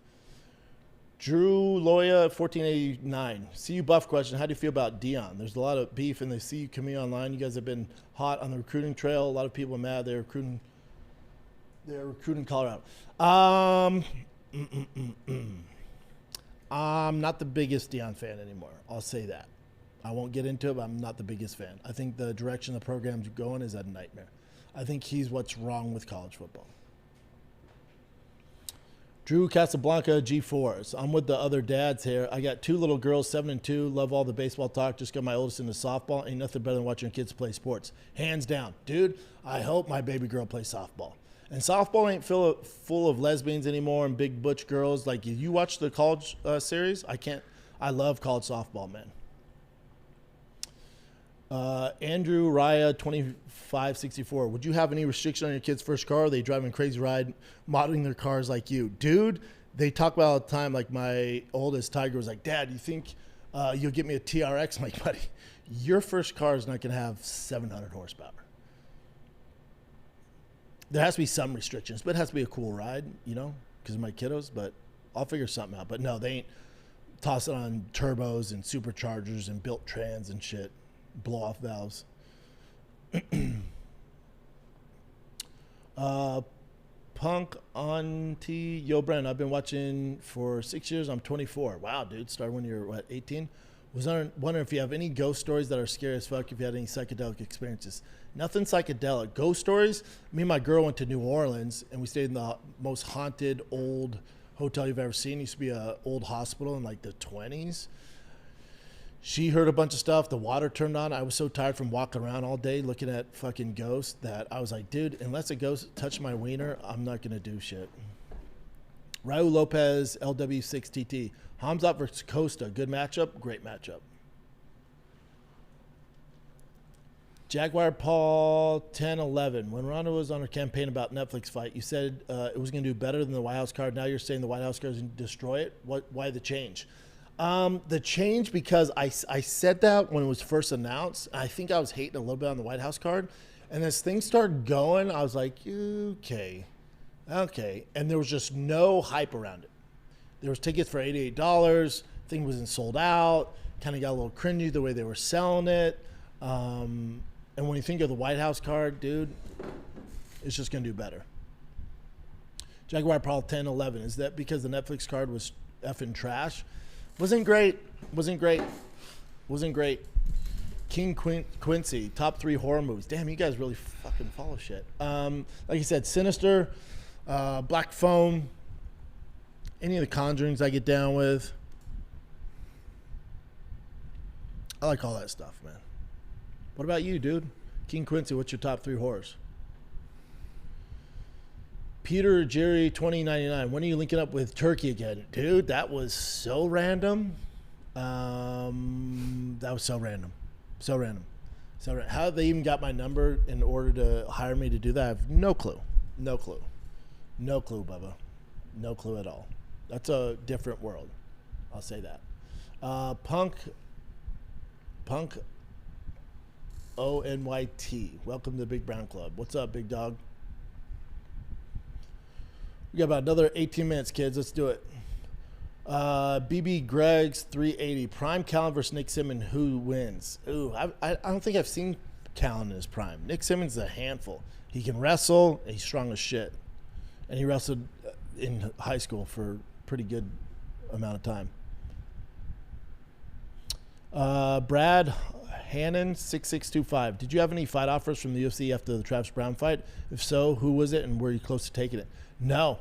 Drew Loya 1489. CU Buff question. How do you feel about Dion? There's a lot of beef in the CU community online. You guys have been hot on the recruiting trail. A lot of people are mad. They're recruiting Colorado. I'm not the biggest Dion fan anymore. I'll say that. I won't get into it, but I'm not the biggest fan. I think the direction the program's going is a nightmare. I think he's what's wrong with college football. Drew Casablanca G4s. I'm with the other dads here. I got 2 little girls, 7 and 2. Love all the baseball talk. Just got my oldest into softball. Ain't nothing better than watching kids play sports. Hands down. Dude, I hope my baby girl plays softball. And softball ain't full of lesbians anymore and big butch girls. Like, you watch the college series? I love college softball, man. Andrew Raya 2564. Would you have any restriction on your kid's first car? Are they driving a crazy ride, modeling their cars like you? Dude, they talk about all the time. Like, my oldest Tiger was like, Dad, you think you'll get me a TRX? I'm like, buddy, your first car is not going to have 700 horsepower. There has to be some restrictions, but it has to be a cool ride, because of my kiddos. But I'll figure something out. But no, they ain't tossing on turbos and superchargers and built trans and shit. Blow off valves. Punk Auntie, yo, Brent, I've been watching for 6 years. I'm 24. Wow, dude. Started when you were, 18? Was wondering if you have any ghost stories that are scary as fuck, if you had any psychedelic experiences. Nothing psychedelic. Ghost stories, me and my girl went to New Orleans, and we stayed in the most haunted old hotel you've ever seen. It used to be an old hospital in, like, the 20s. She heard a bunch of stuff. The water turned on. I was so tired from walking around all day looking at fucking ghosts that I was like, dude, unless a ghost touched my wiener, I'm not going to do shit. Raul Lopez, LW6TT. Hamzat versus Costa. Good matchup. Great matchup. Jaguar Paul 1011. When Ronda was on her campaign about Netflix fight, you said it was going to do better than the White House card. Now you're saying the White House card is going to destroy it. Why the change? The change, because I said that when it was first announced. I think I was hating a little bit on the White House card. And as things started going, I was like, okay. And there was just no hype around it. There was tickets for $88. Thing wasn't sold out. Kind of got a little cringy the way they were selling it. And when you think of the White House card, dude, it's just going to do better. Jaguar Paul 1011. Is that because the Netflix card was effing trash? Wasn't great. King Quincy, top 3 horror movies. Damn, you guys really fucking follow shit. Like you said, Sinister, Black Phone, any of the Conjurings I get down with. I like all that stuff, man. What about you, dude? King Quincy, what's your top 3 horrors? Peter Jerry 2099. When are you linking up with Turkey again? Dude, that was so random. That was so random. How they even got my number in order to hire me to do that, I have no clue. No clue, Bubba. No clue at all. That's a different world. I'll say that. Punk ONYT. Welcome to the Big Brown Club. What's up, big dog? We got about another 18 minutes, kids. Let's do it. BB Greg's 380. Prime Callan versus Nick Simmons. Who wins? Ooh, I don't think I've seen Callan in his prime. Nick Simmons is a handful. He can wrestle. And he's strong as shit. And he wrestled in high school for a pretty good amount of time. Brad Hannon 6625. Did you have any fight offers from the UFC after the Travis Brown fight? If so, who was it and were you close to taking it? No,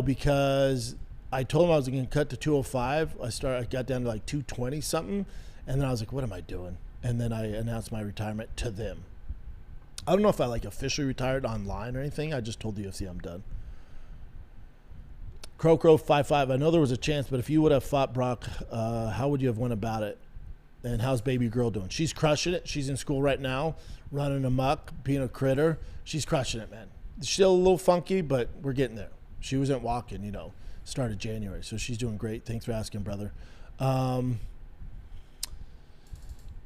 because I told him I was going to cut to 205. I got down to like 220 something, and then I was like, what am I doing? And then I announced my retirement to them. I don't know if I like officially retired online or anything. I just told the UFC I'm done. Crow 55. I know there was a chance, but if you would have fought Brock, how would you have went about it? And how's baby girl doing? She's crushing it. She's in school right now, running amok, being a critter. She's crushing it, man. Still a little funky, but we're getting there. She wasn't walking, start of January. So she's doing great. Thanks for asking, brother. How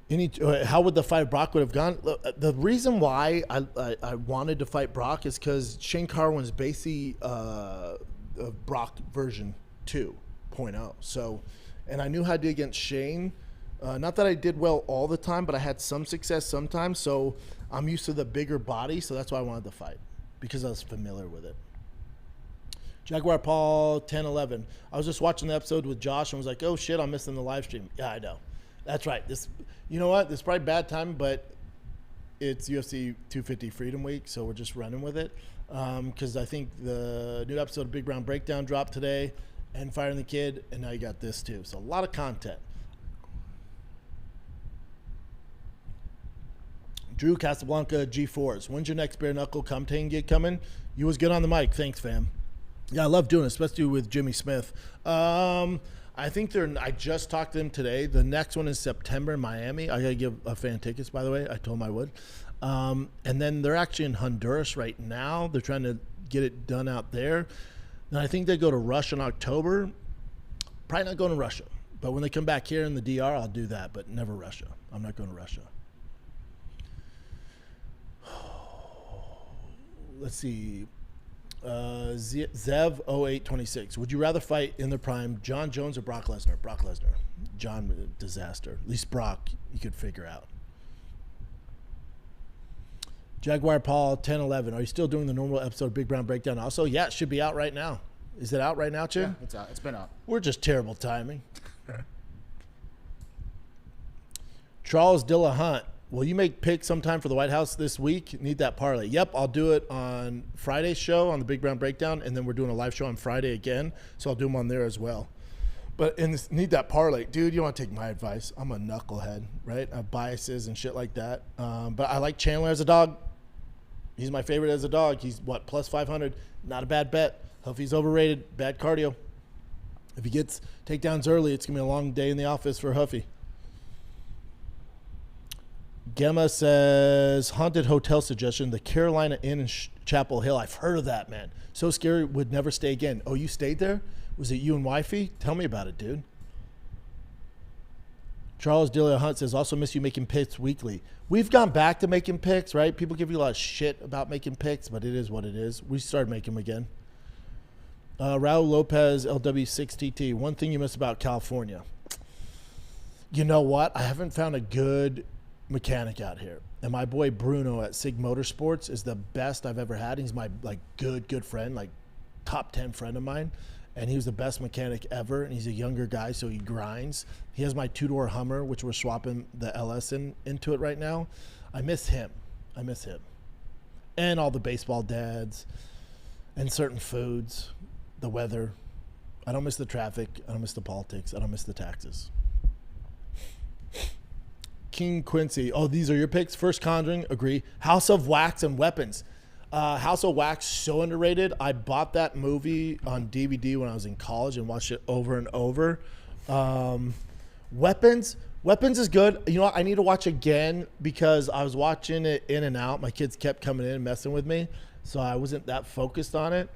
would the fight Brock would have gone? The reason why I wanted to fight Brock is because Shane Carwin's basically Brock version 2.0. So, and I knew how to do against Shane. Not that I did well all the time, but I had some success sometimes. So I'm used to the bigger body. So that's why I wanted to fight, because I was familiar with it. Jaguar Paul 1011. I was just watching the episode with Josh and was like, oh shit, I'm missing the live stream. Yeah, I know. That's right. You know what? This is probably bad time, but it's UFC 250 Freedom Week, so we're just running with it. Because I think the new episode of Big Brown Breakdown dropped today, and Firing the Kid, and now you got this too. So a lot of content. Drew Casablanca G4s. When's your next bare knuckle commentating gig coming? You was good on the mic. Thanks, fam. Yeah, I love doing it, especially with Jimmy Smith. I think I just talked to them today. The next one is September in Miami. I got to give a fan tickets, by the way. I told them I would. And then they're actually in Honduras right now. They're trying to get it done out there. Then I think they go to Russia in October. Probably not going to Russia. But when they come back here in the DR, I'll do that, but never Russia. I'm not going to Russia. Let's see. Zev 0826. Would you rather fight in their prime John Jones or Brock Lesnar? Brock Lesnar. John, disaster. At least Brock, you could figure out. Jaguar Paul 1011. Are you still doing the normal episode of Big Brown Breakdown? Also, yeah, it should be out right now. Is it out right now, Chin? Yeah, it's out. It's been out. We're just terrible timing. Charles Dillahunt. Will you make picks sometime for the White House this week? Need that parlay. Yep, I'll do it on Friday's show on the Big Brown Breakdown, and then we're doing a live show on Friday again, so I'll do them on there as well. But need that parlay. Dude, you want to take my advice. I'm a knucklehead, right? I have biases and shit like that. But I like Chandler as a dog. He's my favorite as a dog. He's, plus 500. Not a bad bet. Huffy's overrated. Bad cardio. If he gets takedowns early, it's going to be a long day in the office for Huffy. Gemma says, haunted hotel suggestion, the Carolina Inn in Chapel Hill. I've heard of that, man. So scary, would never stay again. Oh, you stayed there? Was it you and wifey? Tell me about it, dude. Charles Delia Hunt says, also miss you making picks weekly. We've gone back to making picks, right? People give you a lot of shit about making picks, but it is what it is. We started making them again. Raul Lopez, LW6TT. One thing you miss about California. You know what? I haven't found a good mechanic out here, and my boy Bruno at Sig Motorsports is the best I've ever had. He's my good friend, like top 10 friend of mine, and he was the best mechanic ever. And he's a younger guy, so he grinds. He has my 2-door Hummer, which we're swapping the LS into it right now. I miss him, and all the baseball dads and certain foods, the weather. I don't miss the traffic. I don't miss the politics. I don't miss the taxes. King Quincy. Oh, these are your picks. First Conjuring, agree. House of Wax and Weapons. House of Wax, so underrated. I bought that movie on DVD when I was in college and watched it over and over. Weapons is good. You know what? I need to watch again because I was watching it in and out. My kids kept coming in and messing with me, so I wasn't that focused on it.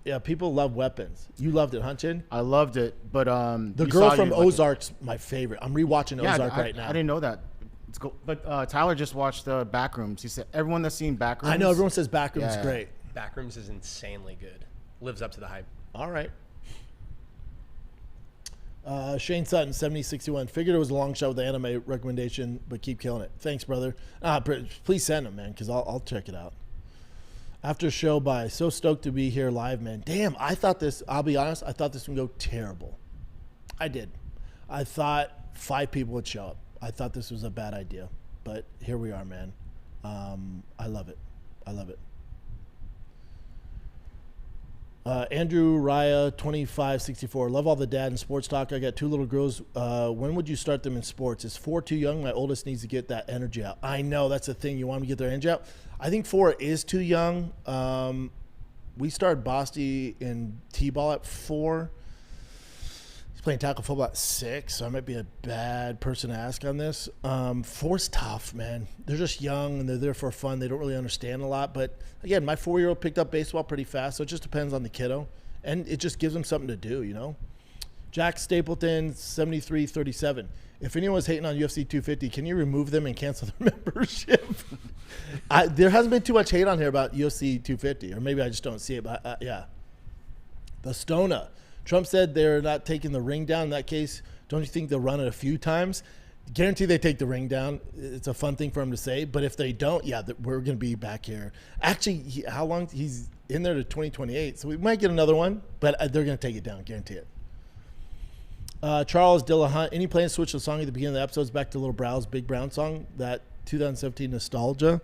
Yeah, people love Weapons. You loved it, Hunchin? I loved it, but the girl from Ozark's my favorite. I'm rewatching Ozark right now. I didn't know that. It's cool. But Tyler just watched Backrooms. He said everyone that's seen Backrooms. I know everyone says Backrooms is great. Backrooms is insanely good. Lives up to the hype. All right. Shane Sutton, 7061. Figured it was a long shot with the anime recommendation, but keep killing it. Thanks, brother. Please send them, man, because I'll check it out. After show by. So stoked to be here live, man. Damn, I'll be honest, I thought this would go terrible. I did. I thought 5 people would show up. I thought this was a bad idea. But here we are, man. I love it. Andrew Raya, 2564. Love all the dad and sports talk. I got 2 little girls. When would you start them in sports? Is 4 too young? My oldest needs to get that energy out. I know, that's the thing. You want them to get their energy out? I think 4 is too young. We started Bosty in T-ball at 4. He's playing tackle football at 6, so I might be a bad person to ask on this. 4's tough, man. They're just young, and they're there for fun. They don't really understand a lot. But, again, my 4-year-old picked up baseball pretty fast, so it just depends on the kiddo. And it just gives them something to do, you know? Jack Stapleton, 7337. If anyone's hating on UFC 250, can you remove them and cancel their membership? There hasn't been too much hate on here about UFC 250, or maybe I just don't see it, but yeah. The Stona. Trump said they're not taking the ring down. In that case, don't you think they'll run it a few times? Guarantee they take the ring down. It's a fun thing for him to say, but if they don't, yeah, we're going to be back here. Actually, how long? He's in there to 2028, so we might get another one, but they're going to take it down, guarantee it. Charles Dillahunt, any plans to switch the song at the beginning of the episodes back to Little Brow's Big Brown song, that 2017 nostalgia?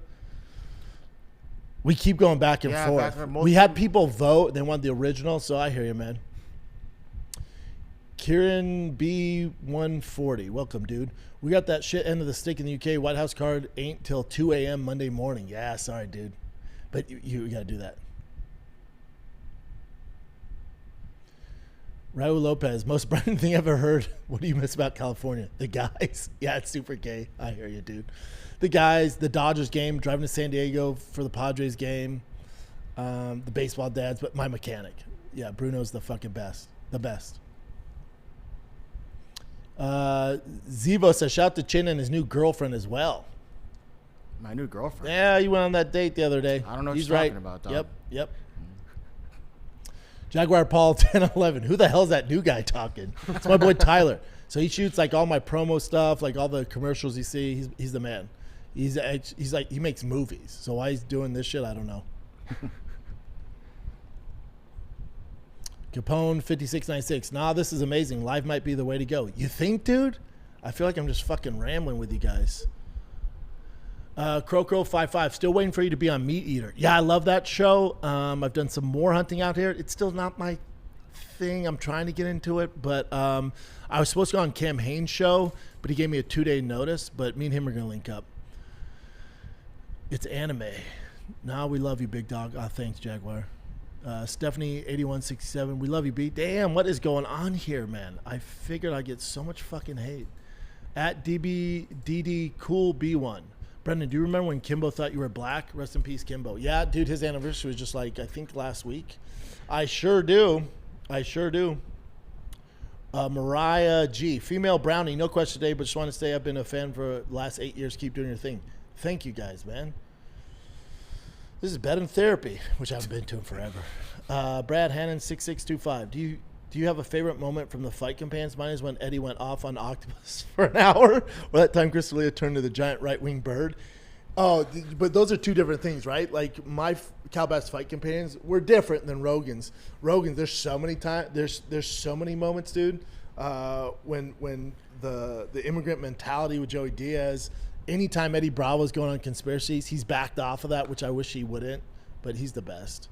We keep going back and forth. We had people vote. They want the original, so I hear you, man. Kieran B140, welcome, dude. We got that shit end of the stick in the UK. White House card ain't till 2 a.m. Monday morning. Yeah, sorry, dude. But you got to do that. Raul Lopez, most Brendan thing I've ever heard. What do you miss about California? The guys. Yeah, it's super gay. I hear you, dude. The guys, the Dodgers game, driving to San Diego for the Padres game, the baseball dads, but my mechanic. Yeah, Bruno's the fucking best. The best. Zivo says, shout out to Chin and his new girlfriend as well. My new girlfriend. Yeah, you went on that date the other day. I don't know what He's you're right. talking about, dog. Yep. Jaguar Paul 1011. Who the hell is that new guy talking? It's my boy Tyler. So he shoots like all my promo stuff, like all the commercials you see. He's the man. He's like, he makes movies. So why he's doing this shit, I don't know. Capone 5696. Nah, this is amazing. Live might be the way to go. You think, dude? I feel like I'm just fucking rambling with you guys. Crow55, still waiting for you to be on Meat Eater. Yeah, I love that show. I've done some more hunting out here. It's still not my thing. I'm trying to get into it, but I was supposed to go on Cam Haines' show, but he gave me a 2-day notice, but me and him are going to link up. It's anime. Nah, we love you, big dog. Thanks, Jaguar. Stephanie 8167, we love you, B. Damn, what is going on here, man? I figured I'd get so much fucking hate. At DD Cool B1. Brendan, do you remember when Kimbo thought you were black? Rest in peace, Kimbo. Yeah, dude, his anniversary was just like, I think last week. I sure do. Mariah G. Female brownie, no question today, but just want to say I've been a fan for the last 8 years. Keep doing your thing. Thank you guys, man. This is better than therapy, which I haven't been to in forever. Brad Hannon 6625. Do you have a favorite moment from the fight campaigns? Mine is when Eddie went off on Octopus for an hour, or that time Chris D'Elia turned to the giant right-wing bird. Oh, but those are two different things, right? Like my Calbass fight campaigns were different than Rogan's. There's so many times, there's so many moments, dude. When the immigrant mentality with Joey Diaz, anytime Eddie Bravo's going on conspiracies, he's backed off of that, which I wish he wouldn't, but he's the best.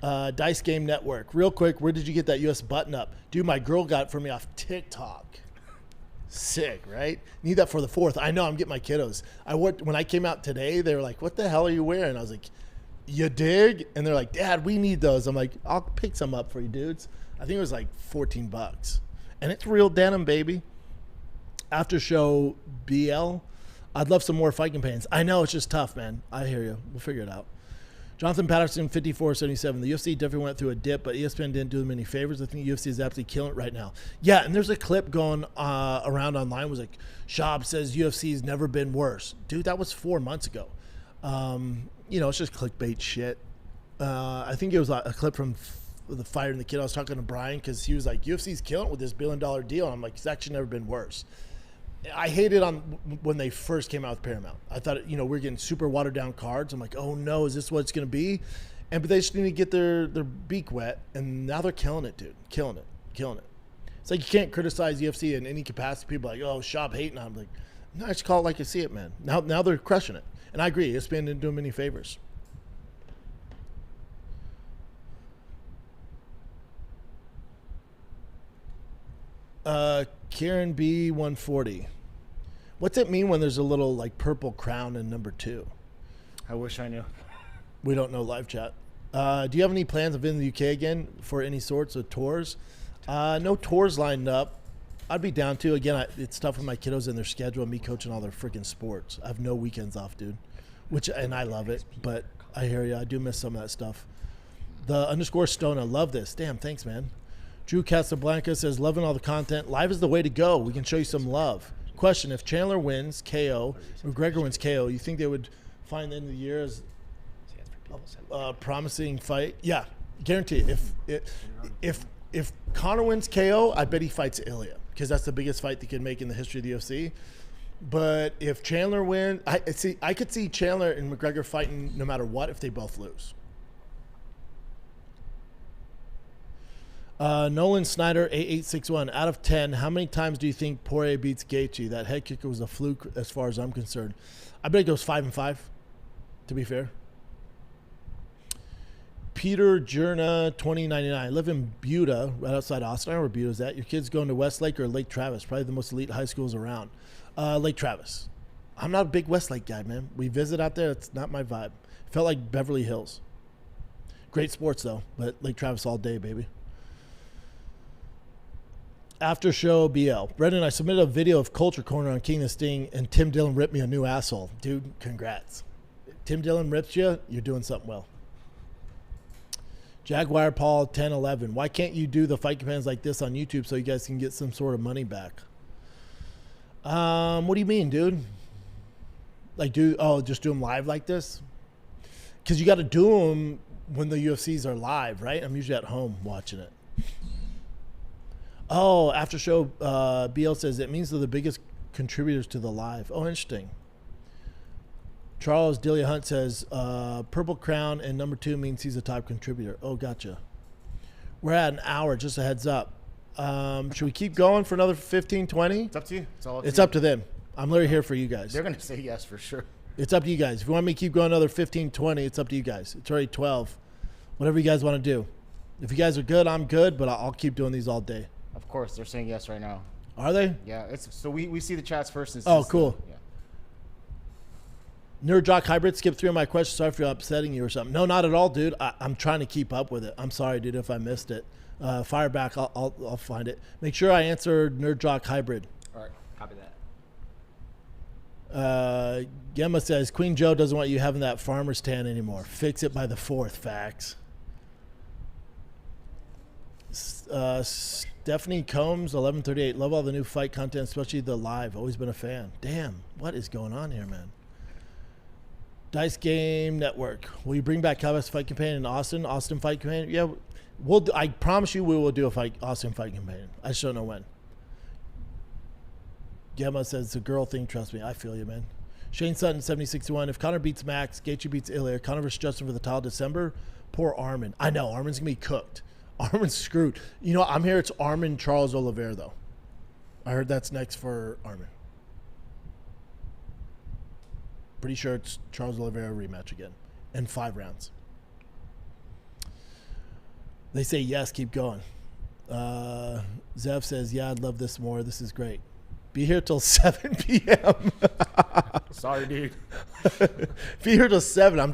Dice Game Network. Real quick, where did you get that US button up? Dude, my girl got it for me off TikTok. Sick, right? Need that for the 4th. I know, I'm getting my kiddos. When I came out today, they were like, what the hell are you wearing? I was like, you dig? And they're like, Dad, we need those. I'm like, I'll pick some up for you dudes. I think it was like $14. And it's real denim, baby. After show BL. I'd love some more fight campaigns. I know, it's just tough, man. I hear you. We'll figure it out. Jonathan Patterson, 5477. The UFC definitely went through a dip, but ESPN didn't do them any favors. I think UFC is absolutely killing it right now. Yeah, and there's a clip going around online. It was like, Shab says UFC's never been worse. Dude, that was 4 months ago. It's just clickbait shit. I think it was a clip from the Fighter and the Kid. I was talking to Brian because he was like, UFC's killing it with this $1 billion deal. And I'm like, it's actually never been worse. I hated on when they first came out with Paramount. I thought, we're getting super watered down cards. I'm like, oh no, is this what it's going to be? But they just need to get their beak wet, and now they're killing it, dude. Killing it. It's like you can't criticize UFC in any capacity. People are like, oh, Shab hating on. I'm like, no, I just call it like I see it, man. Now they're crushing it, and I agree. ESPN didn't do them any favors. Karen B 140. What's it mean when there's a little like purple crown in number 2? I wish I knew. We don't know, live chat. Do you have any plans of in the UK again for any sorts of tours? No tours lined up. I'd be down to. Again, it's tough with my kiddos and their schedule and me coaching all their freaking sports. I have no weekends off, dude. And I love it, but I hear you. I do miss some of that stuff. The _Stona, love this. Damn, thanks, man. Drew Casablanca says, loving all the content. Live is the way to go. We can show you some love. Question, if Chandler wins KO, McGregor wins KO, you think they would find the end of the year as a promising fight? Yeah, guarantee. If Conor wins KO, I bet he fights Ilya because that's the biggest fight they could make in the history of the UFC. But if Chandler wins, I could see Chandler and McGregor fighting no matter what if they both lose. Nolan Snyder, 8861. Out of 10, how many times do you think Poirier beats Gaethje? That head kicker was a fluke as far as I'm concerned. I bet it goes 5-5, to be fair. Peter Jurna, 2099. I live in Buda, right outside Austin. I know where Buda's at. Your kids going to Westlake or Lake Travis? Probably the most elite high schools around. Lake Travis. I'm not a big Westlake guy, man. We visit out there. It's not my vibe. Felt like Beverly Hills. Great sports, though. But Lake Travis all day, baby. After show BL. Brendan, I submitted a video of Culture Corner on King of Sting, and Tim Dillon ripped me a new asshole. Dude, congrats. Tim Dillon rips you, you're doing something well. Jaguar Paul 1011. Why can't you do the fight campaigns like this on YouTube so you guys can get some sort of money back? What do you mean, dude? Like, just do them live like this? Because you got to do them when the UFCs are live, right? I'm usually at home watching it. Oh, after show, BL says it means they're the biggest contributors to the live. Oh, interesting. Charles Delia Hunt says Purple Crown and number 2 means he's a top contributor. Oh, gotcha. We're at an hour, just a heads up. Should we keep going for another 15, 20? It's up to you. It's up to them. I'm literally here for you guys. They're going to say yes for sure. It's up to you guys. If you want me to keep going another 15, 20, it's up to you guys. It's already 12. Whatever you guys want to do. If you guys are good, I'm good, but I'll keep doing these all day. Of course, they're saying yes right now. Are they? Yeah, so we see the chats first. And Oh, cool. Yeah. Nerd Jock Hybrid, skip 3 of my questions. Sorry for upsetting you or something. No, not at all, dude. I'm trying to keep up with it. I'm sorry, dude, if I missed it. Fire back. I'll find it. Make sure I answer Nerd Jock Hybrid. All right, copy that. Gemma says, Queen Joe doesn't want you having that farmer's tan anymore. Fix it by the 4th. Facts. Stephanie Combs, 1138. Love all the new fight content, especially the live. Always been a fan. Damn, what is going on here, man? Dice Game Network. Will you bring back Cowboys Fight Campaign in Austin? Austin Fight Campaign? Yeah, I promise you we will do a Austin Fight Campaign. I just don't know when. Gemma says it's a girl thing. Trust me. I feel you, man. Shane Sutton, 7061. If Connor beats Max, Gaethje beats Ilya, Connor versus Justin for the title December, poor Armin. I know. Armin's going to be cooked. Armin's screwed. You know, I'm here. It's Armin Charles Oliveira, though. I heard that's next for Armin. Pretty sure it's Charles Oliveira rematch again. And 5 rounds. They say yes, keep going. Zev says, yeah, I'd love this more. This is great. Be here till 7 p.m. Sorry, dude. Be here till 7.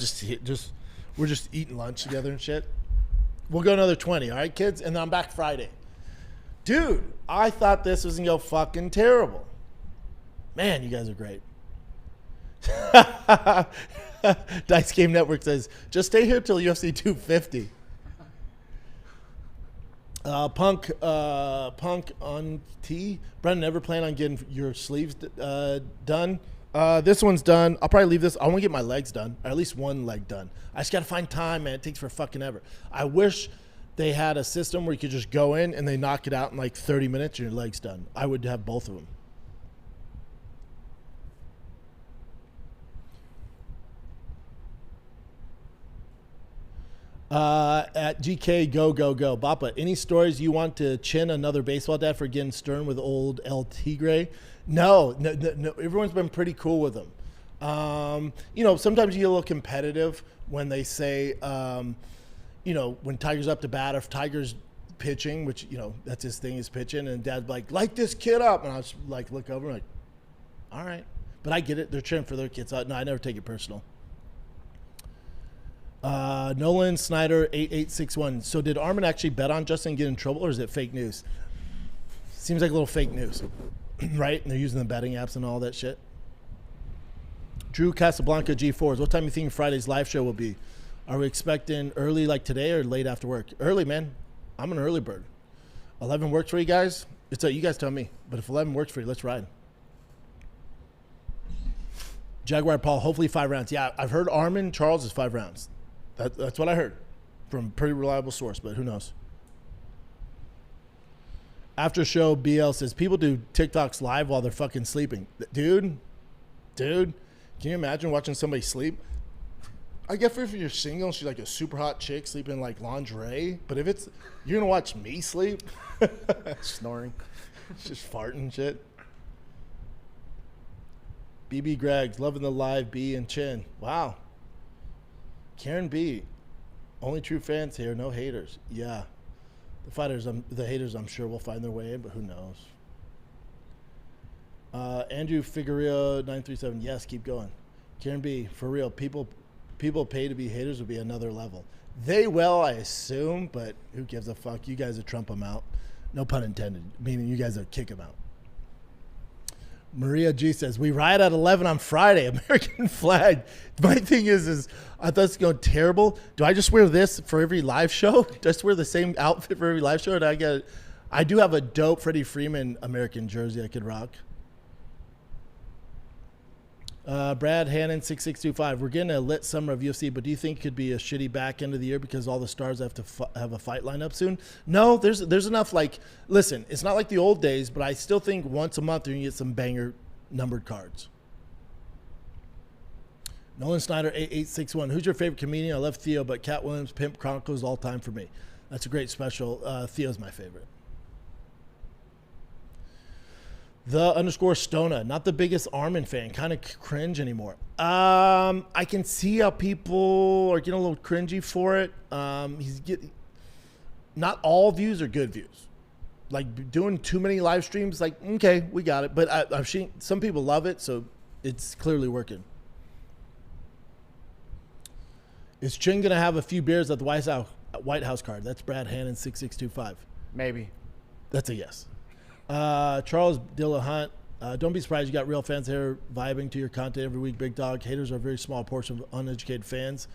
We're just eating lunch together and shit. We'll go another 20, all right, kids? And then I'm back Friday. Dude, I thought this was going to go fucking terrible. Man, you guys are great. Dice Game Network says, just stay here till UFC 250. Punk on T. Brendan, never plan on getting your sleeves done. This one's done. I'll probably leave this. I want to get my legs done, or at least one leg done. I just got to find time, man. It takes for fucking ever. I wish they had a system where you could just go in and they knock it out in like 30 minutes and your leg's done. I would have both of them. At GK go Bappa, any stories you want to chin another baseball dad for getting stern with old El Tigre? No, everyone's been pretty cool with them. You know, sometimes you get a little competitive when they say, you know, when Tiger's up to bat, or if Tiger's pitching, which, you know, that's his thing, is pitching, and dad's like, light this kid up, and I was like, look over, like, all right, but I get it, they're cheering for their kids. No, I never take it personal. Nolan Snyder 8861. So did Armin actually bet on Justin and get in trouble, or is it fake news? Seems like a little fake news, right? And they're using the betting apps and all that shit. Drew Casablanca G4s. What time do you think Friday's live show will be? Are we expecting early like today or late after work? Early, man. I'm an early bird. 11 works for you guys? It's you guys tell me. But if 11 works for you, let's ride. Jaguar Paul, hopefully 5 rounds. Yeah, I've heard Armin Charles is 5 rounds. That's what I heard from a pretty reliable source, but who knows? After show, BL says, people do TikToks live while they're fucking sleeping. Dude, can you imagine watching somebody sleep? I get if you're single and she's like a super hot chick sleeping in like lingerie, but if it's, you're gonna watch me sleep? Snoring. Just farting and shit. BB Greggs, loving the live B and Chin. Wow. Karen B, only true fans here, no haters. Yeah. The haters, I'm sure will find their way in, but who knows? Andrew Figueroa 937. Yes, keep going. Karen B, for real, people people pay to be haters would be another level. They will, I assume, but who gives a fuck? You guys would trump them out. No pun intended, meaning you guys would kick them out. Maria G says, we ride at 11 on Friday, American flag. My thing is I thought it's going terrible. Do I just wear this for every live show? Just wear the same outfit for every live show? And I do have a dope Freddie Freeman American jersey I could rock. Brad Hannon 6625. We're getting a lit summer of UFC, but do you think it could be a shitty back end of the year because all the stars have to have a fight lineup soon? No, there's enough. Like, listen, it's not like the old days, but I still think once a month you can get some banger numbered cards. Nolan Snyder 8861. Who's your favorite comedian? I love Theo, but Cat Williams Pimp Chronicles all time for me. That's a great special. Theo's my favorite. _Stona, not the biggest Armin fan, kind of cringe anymore. I can see how people are getting a little cringy for it. Not all views are good views. Like doing too many live streams, like, okay, we got it. But I've seen some people love it, so it's clearly working. Is Chin going to have a few beers at the White House card? That's Brad Hannon 6625. Maybe. That's a yes. Charles Dillahunt, don't be surprised you got real fans here vibing to your content every week, Big Dog. Haters are a very small portion of uneducated fans.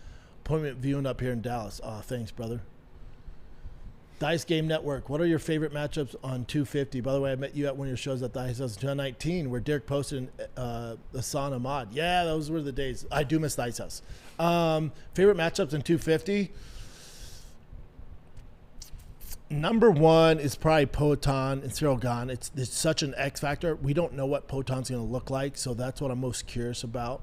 Appointment viewing up here in Dallas. Oh, thanks, brother. Dice Game Network, what are your favorite matchups on 250? By the way, I met you at one of your shows at the Dice House in 2019 where Derek posted Hassan Ahmad. Yeah, those were the days. I do miss Dice House. Favorite matchups in 250? Number one is probably Poatan and Cyril Gane. It's such an X factor. We don't know what Potan's going to look like, so that's what I'm most curious about.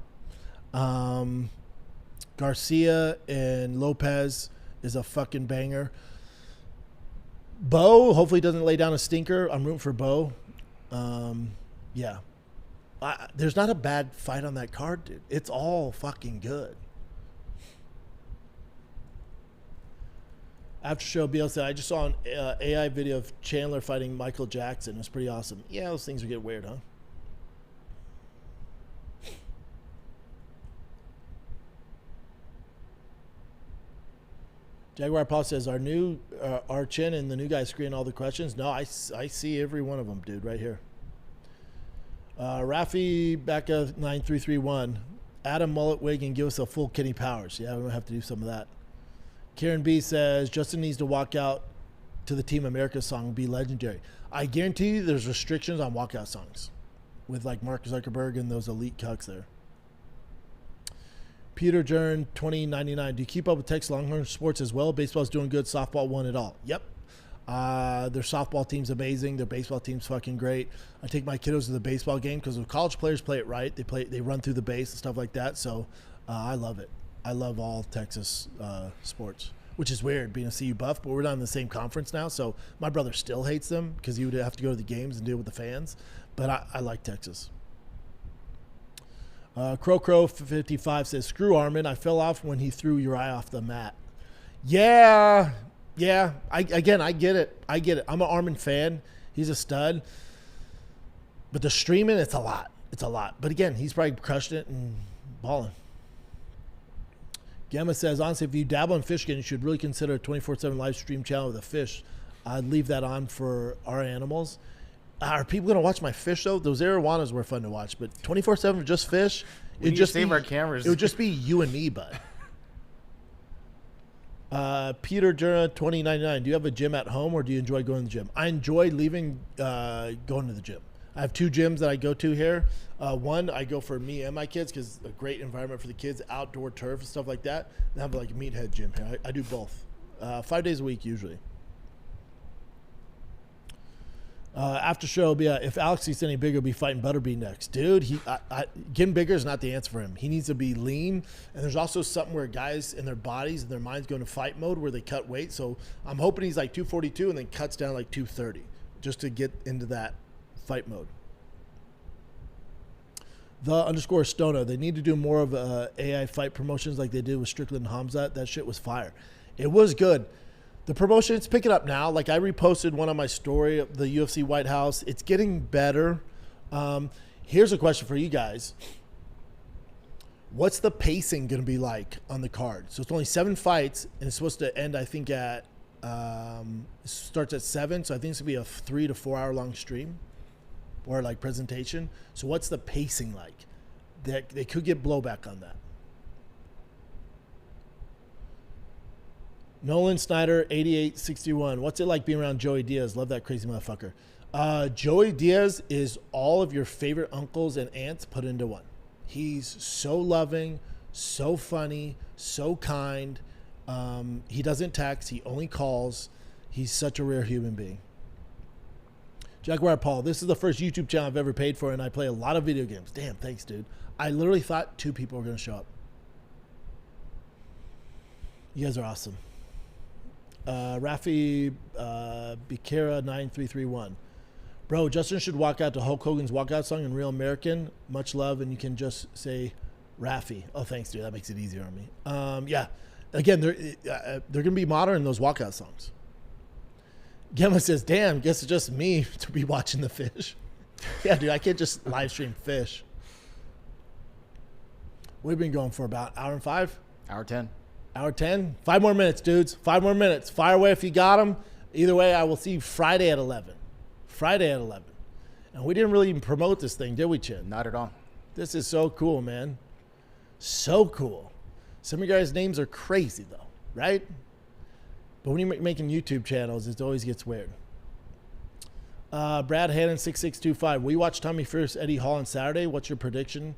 Garcia and Lopez is a fucking banger. Bo hopefully doesn't lay down a stinker. I'm rooting for Bo. Yeah. There's not a bad fight on that card, dude. It's all fucking good. After show, BL said, I just saw an AI video of Chandler fighting Michael Jackson. It was pretty awesome. Yeah, those things would get weird, huh? Jaguar Paul says, our Chin and the new guy screen all the questions. No, I see every one of them, dude, right here. Rafi Becca 9331. Adam Mullet Wig and give us a full Kenny Powers. Yeah, we're going to have to do some of that. Karen B says, Justin needs to walk out to the Team America song and be legendary. I guarantee you there's restrictions on walkout songs with like Mark Zuckerberg and those elite cucks there. Peter Jern 2099. Do you keep up with Texas Longhorn sports as well? Baseball's doing good. Softball won it all. Yep. Their softball team's amazing. Their baseball team's fucking great. I take my kiddos to the baseball game because the college players play it right. They run through the base and stuff like that. So I love it. I love all Texas sports, which is weird being a CU buff, but we're not in the same conference now. So my brother still hates them because he would have to go to the games and deal with the fans. But I like Texas. Crow 55 says, screw Armin. I fell off when he threw Uriah off the mat. Yeah. I get it. I'm an Armin fan. He's a stud. But the streaming, it's a lot. But again, he's probably crushing it and balling. Gamma says, honestly, if you dabble in fish again, you should really consider a 24/7 live stream channel with a fish. I'd leave that on for our animals. Are people going to watch my fish, though? Those arowanas were fun to watch, but 24/7 just fish? We need to save our cameras. It would just be you and me, bud. Peter Jura 2099. Do you have a gym at home, or do you enjoy going to the gym? I enjoy leaving, going to the gym. I have two gyms that I go to here. One, I go for me and my kids because a great environment for the kids, outdoor turf and stuff like that. And I have like a meathead gym here. I do both. 5 days a week usually. After show, if Alex gets any bigger, he'll be fighting Butterbean next. Dude, getting bigger is not the answer for him. He needs to be lean. And there's also something where guys in their bodies and their minds go into fight mode where they cut weight. So I'm hoping he's like 242 and then cuts down like 230 just to get into that fight mode. _Stona. They need to do more of AI fight promotions like they did with Strickland and Hamzat. That shit was fire. It was good. The promotion, it's picking up now. Like I reposted one on my story of the UFC White House. It's getting better. Here's a question for you guys. What's the pacing going to be like on the card? So it's only 7 fights, and it's supposed to end, I think, at starts at 7. So I think it's going to be a 3 to 4 hour long stream or like presentation. So what's the pacing like? They could get blowback on that. Nolan Snyder, 8861. What's it like being around Joey Diaz? Love that crazy motherfucker. Joey Diaz is all of your favorite uncles and aunts put into one. He's so loving, so funny, so kind. He doesn't text. He only calls. He's such a rare human being. Jaguar Paul, this is the first YouTube channel I've ever paid for, and I play a lot of video games. Damn, thanks, dude. I literally thought 2 people were going to show up. You guys are awesome. Rafi Bikera 9331. Bro, Justin should walk out to Hulk Hogan's walkout song in Real American. Much love, and you can just say Rafi. Oh, thanks, dude. That makes it easier on me. Yeah. Again, they're going to be modern, those walkout songs. Gemma says, damn, guess it's just me to be watching the fish. Yeah, dude, I can't just live stream fish. We've been going for about hour and 5? Hour 10. Hour 10? 5 more minutes, dudes. 5 more minutes. Fire away if you got them. Either way, I will see you Friday at 11. Friday at 11. And we didn't really even promote this thing, did we, Chin? Not at all. This is so cool, man. So cool. Some of you guys' names are crazy, though, right? But when you're making YouTube channels, it always gets weird. Brad Hannon, 6625. Will you watch Tommy Fury's Eddie Hall on Saturday? What's your prediction?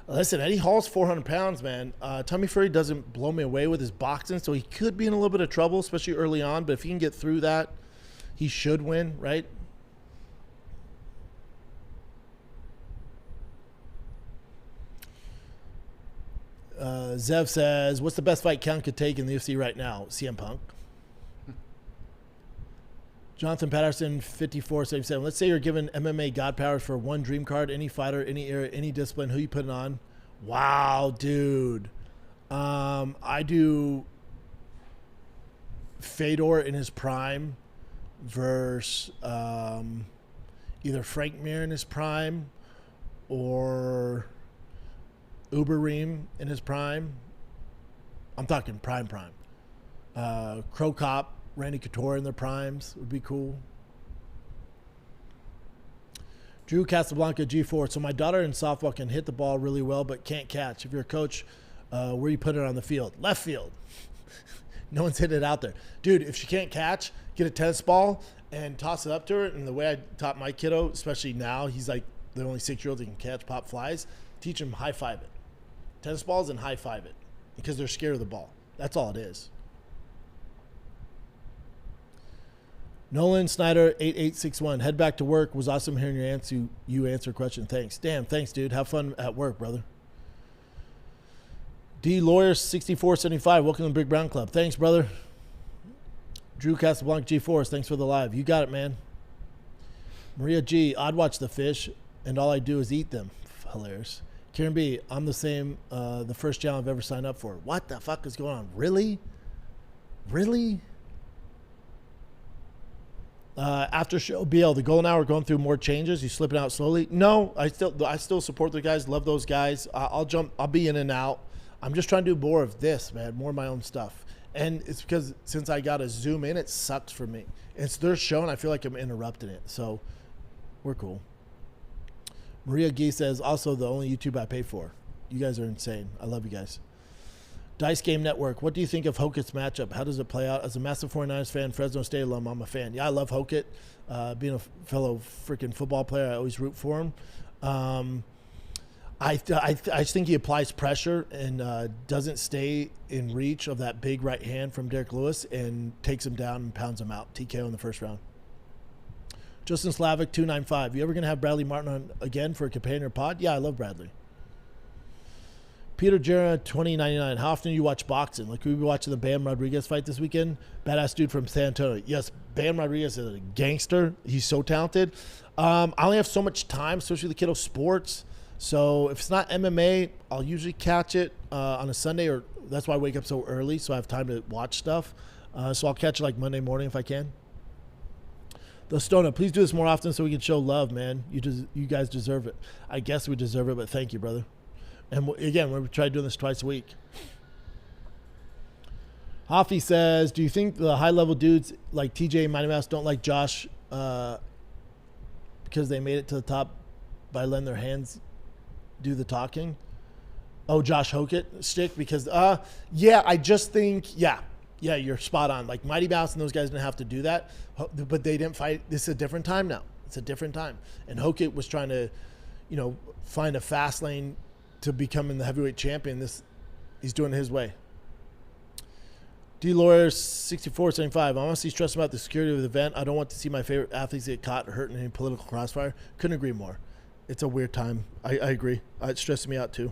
Listen, Eddie Hall's 400 pounds, man. Tommy Fury doesn't blow me away with his boxing, so he could be in a little bit of trouble, especially early on. But if he can get through that, he should win, right? Zev says, what's the best fight Count could take in the UFC right now? CM Punk. Jonathan Patterson, 5477. Let's say you're given MMA God powers for one dream card, any fighter, any era, any discipline. Who you putting on? Wow, dude. I do Fedor in his prime versus either Frank Mir in his prime or Uberim in his prime. I'm talking prime. Crow Cop, Randy Couture in their primes would be cool. Drew Casablanca, G4. So my daughter in softball can hit the ball really well, but can't catch. If you're a coach, where you put it on the field? Left field. No one's hitting it out there. Dude, if she can't catch, get a tennis ball and toss it up to her. And the way I taught my kiddo, especially now, he's like the only 6-year-old that can catch pop flies, teach him high five it. Tennis balls and high five it because they're scared of the ball. That's all it is. Nolan Snyder, 8861. Head back to work. Was awesome hearing you answer a question. Thanks. Damn, thanks, dude. Have fun at work, brother. D Lawyer, 6475. Welcome to the Big Brown Club. Thanks, brother. Drew Casablanca, G4. Thanks for the live. You got it, man. Maria G. I'd watch the fish, and all I do is eat them. Hilarious. Karen B. I'm the same. The first channel I've ever signed up for. What the fuck is going on? Really? After show BL, the golden hour going through more changes. You slipping out slowly? No, I still support the guys. Love those guys. I'll be in and out. I'm just trying to do more of this, man. More of my own stuff. And it's because since I got to zoom in, it sucks for me. It's their show, and I feel like I'm interrupting it. So we're cool. Maria Gee says, also the only YouTube I pay for. You guys are insane. I love you guys. Dice Game Network. What do you think of Hokett's matchup? How does it play out? As a massive 49ers fan, Fresno State alum, I'm a fan. Yeah, I love Hokett. Being a fellow freaking football player, I always root for him. I just think he applies pressure and doesn't stay in reach of that big right hand from Derek Lewis and takes him down and pounds him out. TKO in the first round. Justin Slavic, 295. You ever going to have Bradley Martin on again for a companion pod? Yeah, I love Bradley. Peter Jera, 2099. How often do you watch boxing? Like, we were watching the Bam Rodriguez fight this weekend. Badass dude from San Antonio. Yes, Bam Rodriguez is a gangster. He's so talented. I only have so much time, especially the kiddo sports. So if it's not MMA, I'll usually catch it on a Sunday, or that's why I wake up so early, so I have time to watch stuff. So I'll catch it like Monday morning if I can. The Stona, please do this more often so we can show love, man. You guys deserve it. I guess we deserve it, but thank you, brother. And again, we're trying doing this twice a week. Hoffy says, do you think the high-level dudes like TJ and Mighty Mouse don't like Josh because they made it to the top by letting their hands do the talking? Oh, Josh Hokett stick? Because, yeah, I just think, yeah, you're spot on. Like, Mighty Mouse and those guys didn't have to do that, but they didn't fight. This is a different time now. It's a different time. And Hokett was trying to, find a fast lane to becoming the heavyweight champion. He's doing it his way. D. Lawyer 6475. I'm honestly stressed about the security of the event. I don't want to see my favorite athletes get caught or hurt in any political crossfire. Couldn't agree more. It's a weird time. I agree. It stresses me out too.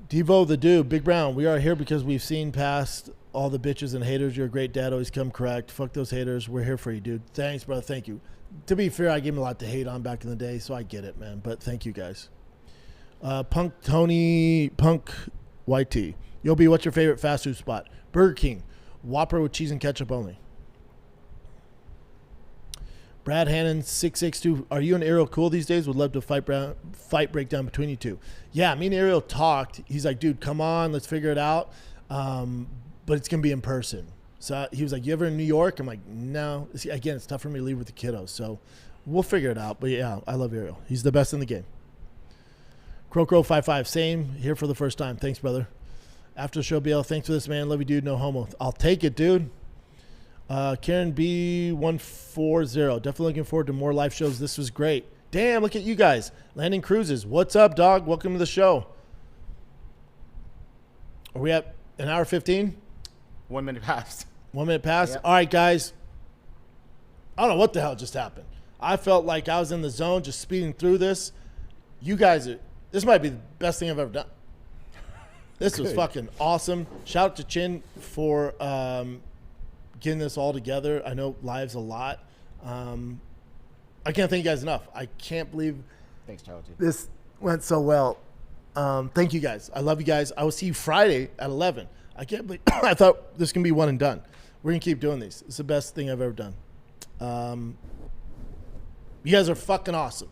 Devo the dude, Big Brown. We are here because we've seen past all the bitches and haters. You're a great dad. Always come correct. Fuck those haters. We're here for you, dude. Thanks, brother. Thank you. To be fair, I gave him a lot to hate on back in the day, so I get it, man. But thank you guys. Punk YT. Yo, B, what's your favorite fast food spot? Burger King. Whopper with cheese and ketchup only. Brad Hannon 662. Are you and Ariel cool these days? Would love to fight breakdown between you two. Yeah, me and Ariel talked. He's like, dude, come on, let's figure it out. But it's gonna be in person. So he was like, you ever in New York? I'm like, no. Again, it's tough for me to leave with the kiddos, so we'll figure it out. But yeah, I love Ariel. He's the best in the game. Crocro55, same here for the first time. Thanks, brother. After the show, BL, thanks for this, man. Love you, dude. No homo. I'll take it, dude. Karen B140. Definitely looking forward to more live shows. This was great. Damn, look at you guys. Landing Cruises. What's up, dog? Welcome to the show. Are we at an hour 15? 1 minute past. 1 minute past? Yep. All right, guys. I don't know what the hell just happened. I felt like I was in the zone just speeding through this. You guys this might be the best thing I've ever done. This was fucking awesome. Shout out to Chin for getting this all together. I know live's a lot. I can't thank you guys enough. I can't believe Thanks, Charlie. this went so well. Thank you guys. I love you guys. I will see you Friday at 11. I can't believe I thought this can be one and done. We're going to keep doing these. It's the best thing I've ever done. You guys are fucking awesome.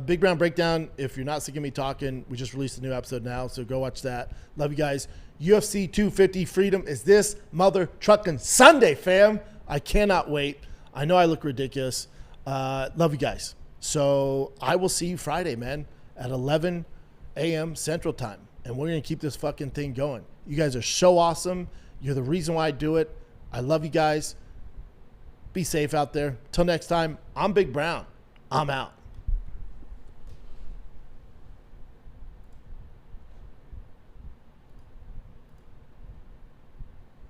Big Brown Breakdown. If you're not sick of me talking, we just released a new episode now, so go watch that. Love you guys. UFC 250 Freedom is this mother trucking Sunday, fam. I cannot wait. I know I look ridiculous. Love you guys. So I will see you Friday, man, at 11 a.m. Central Time, and we're going to keep this fucking thing going. You guys are so awesome. You're the reason why I do it. I love you guys. Be safe out there. Till next time, I'm Big Brown. I'm out.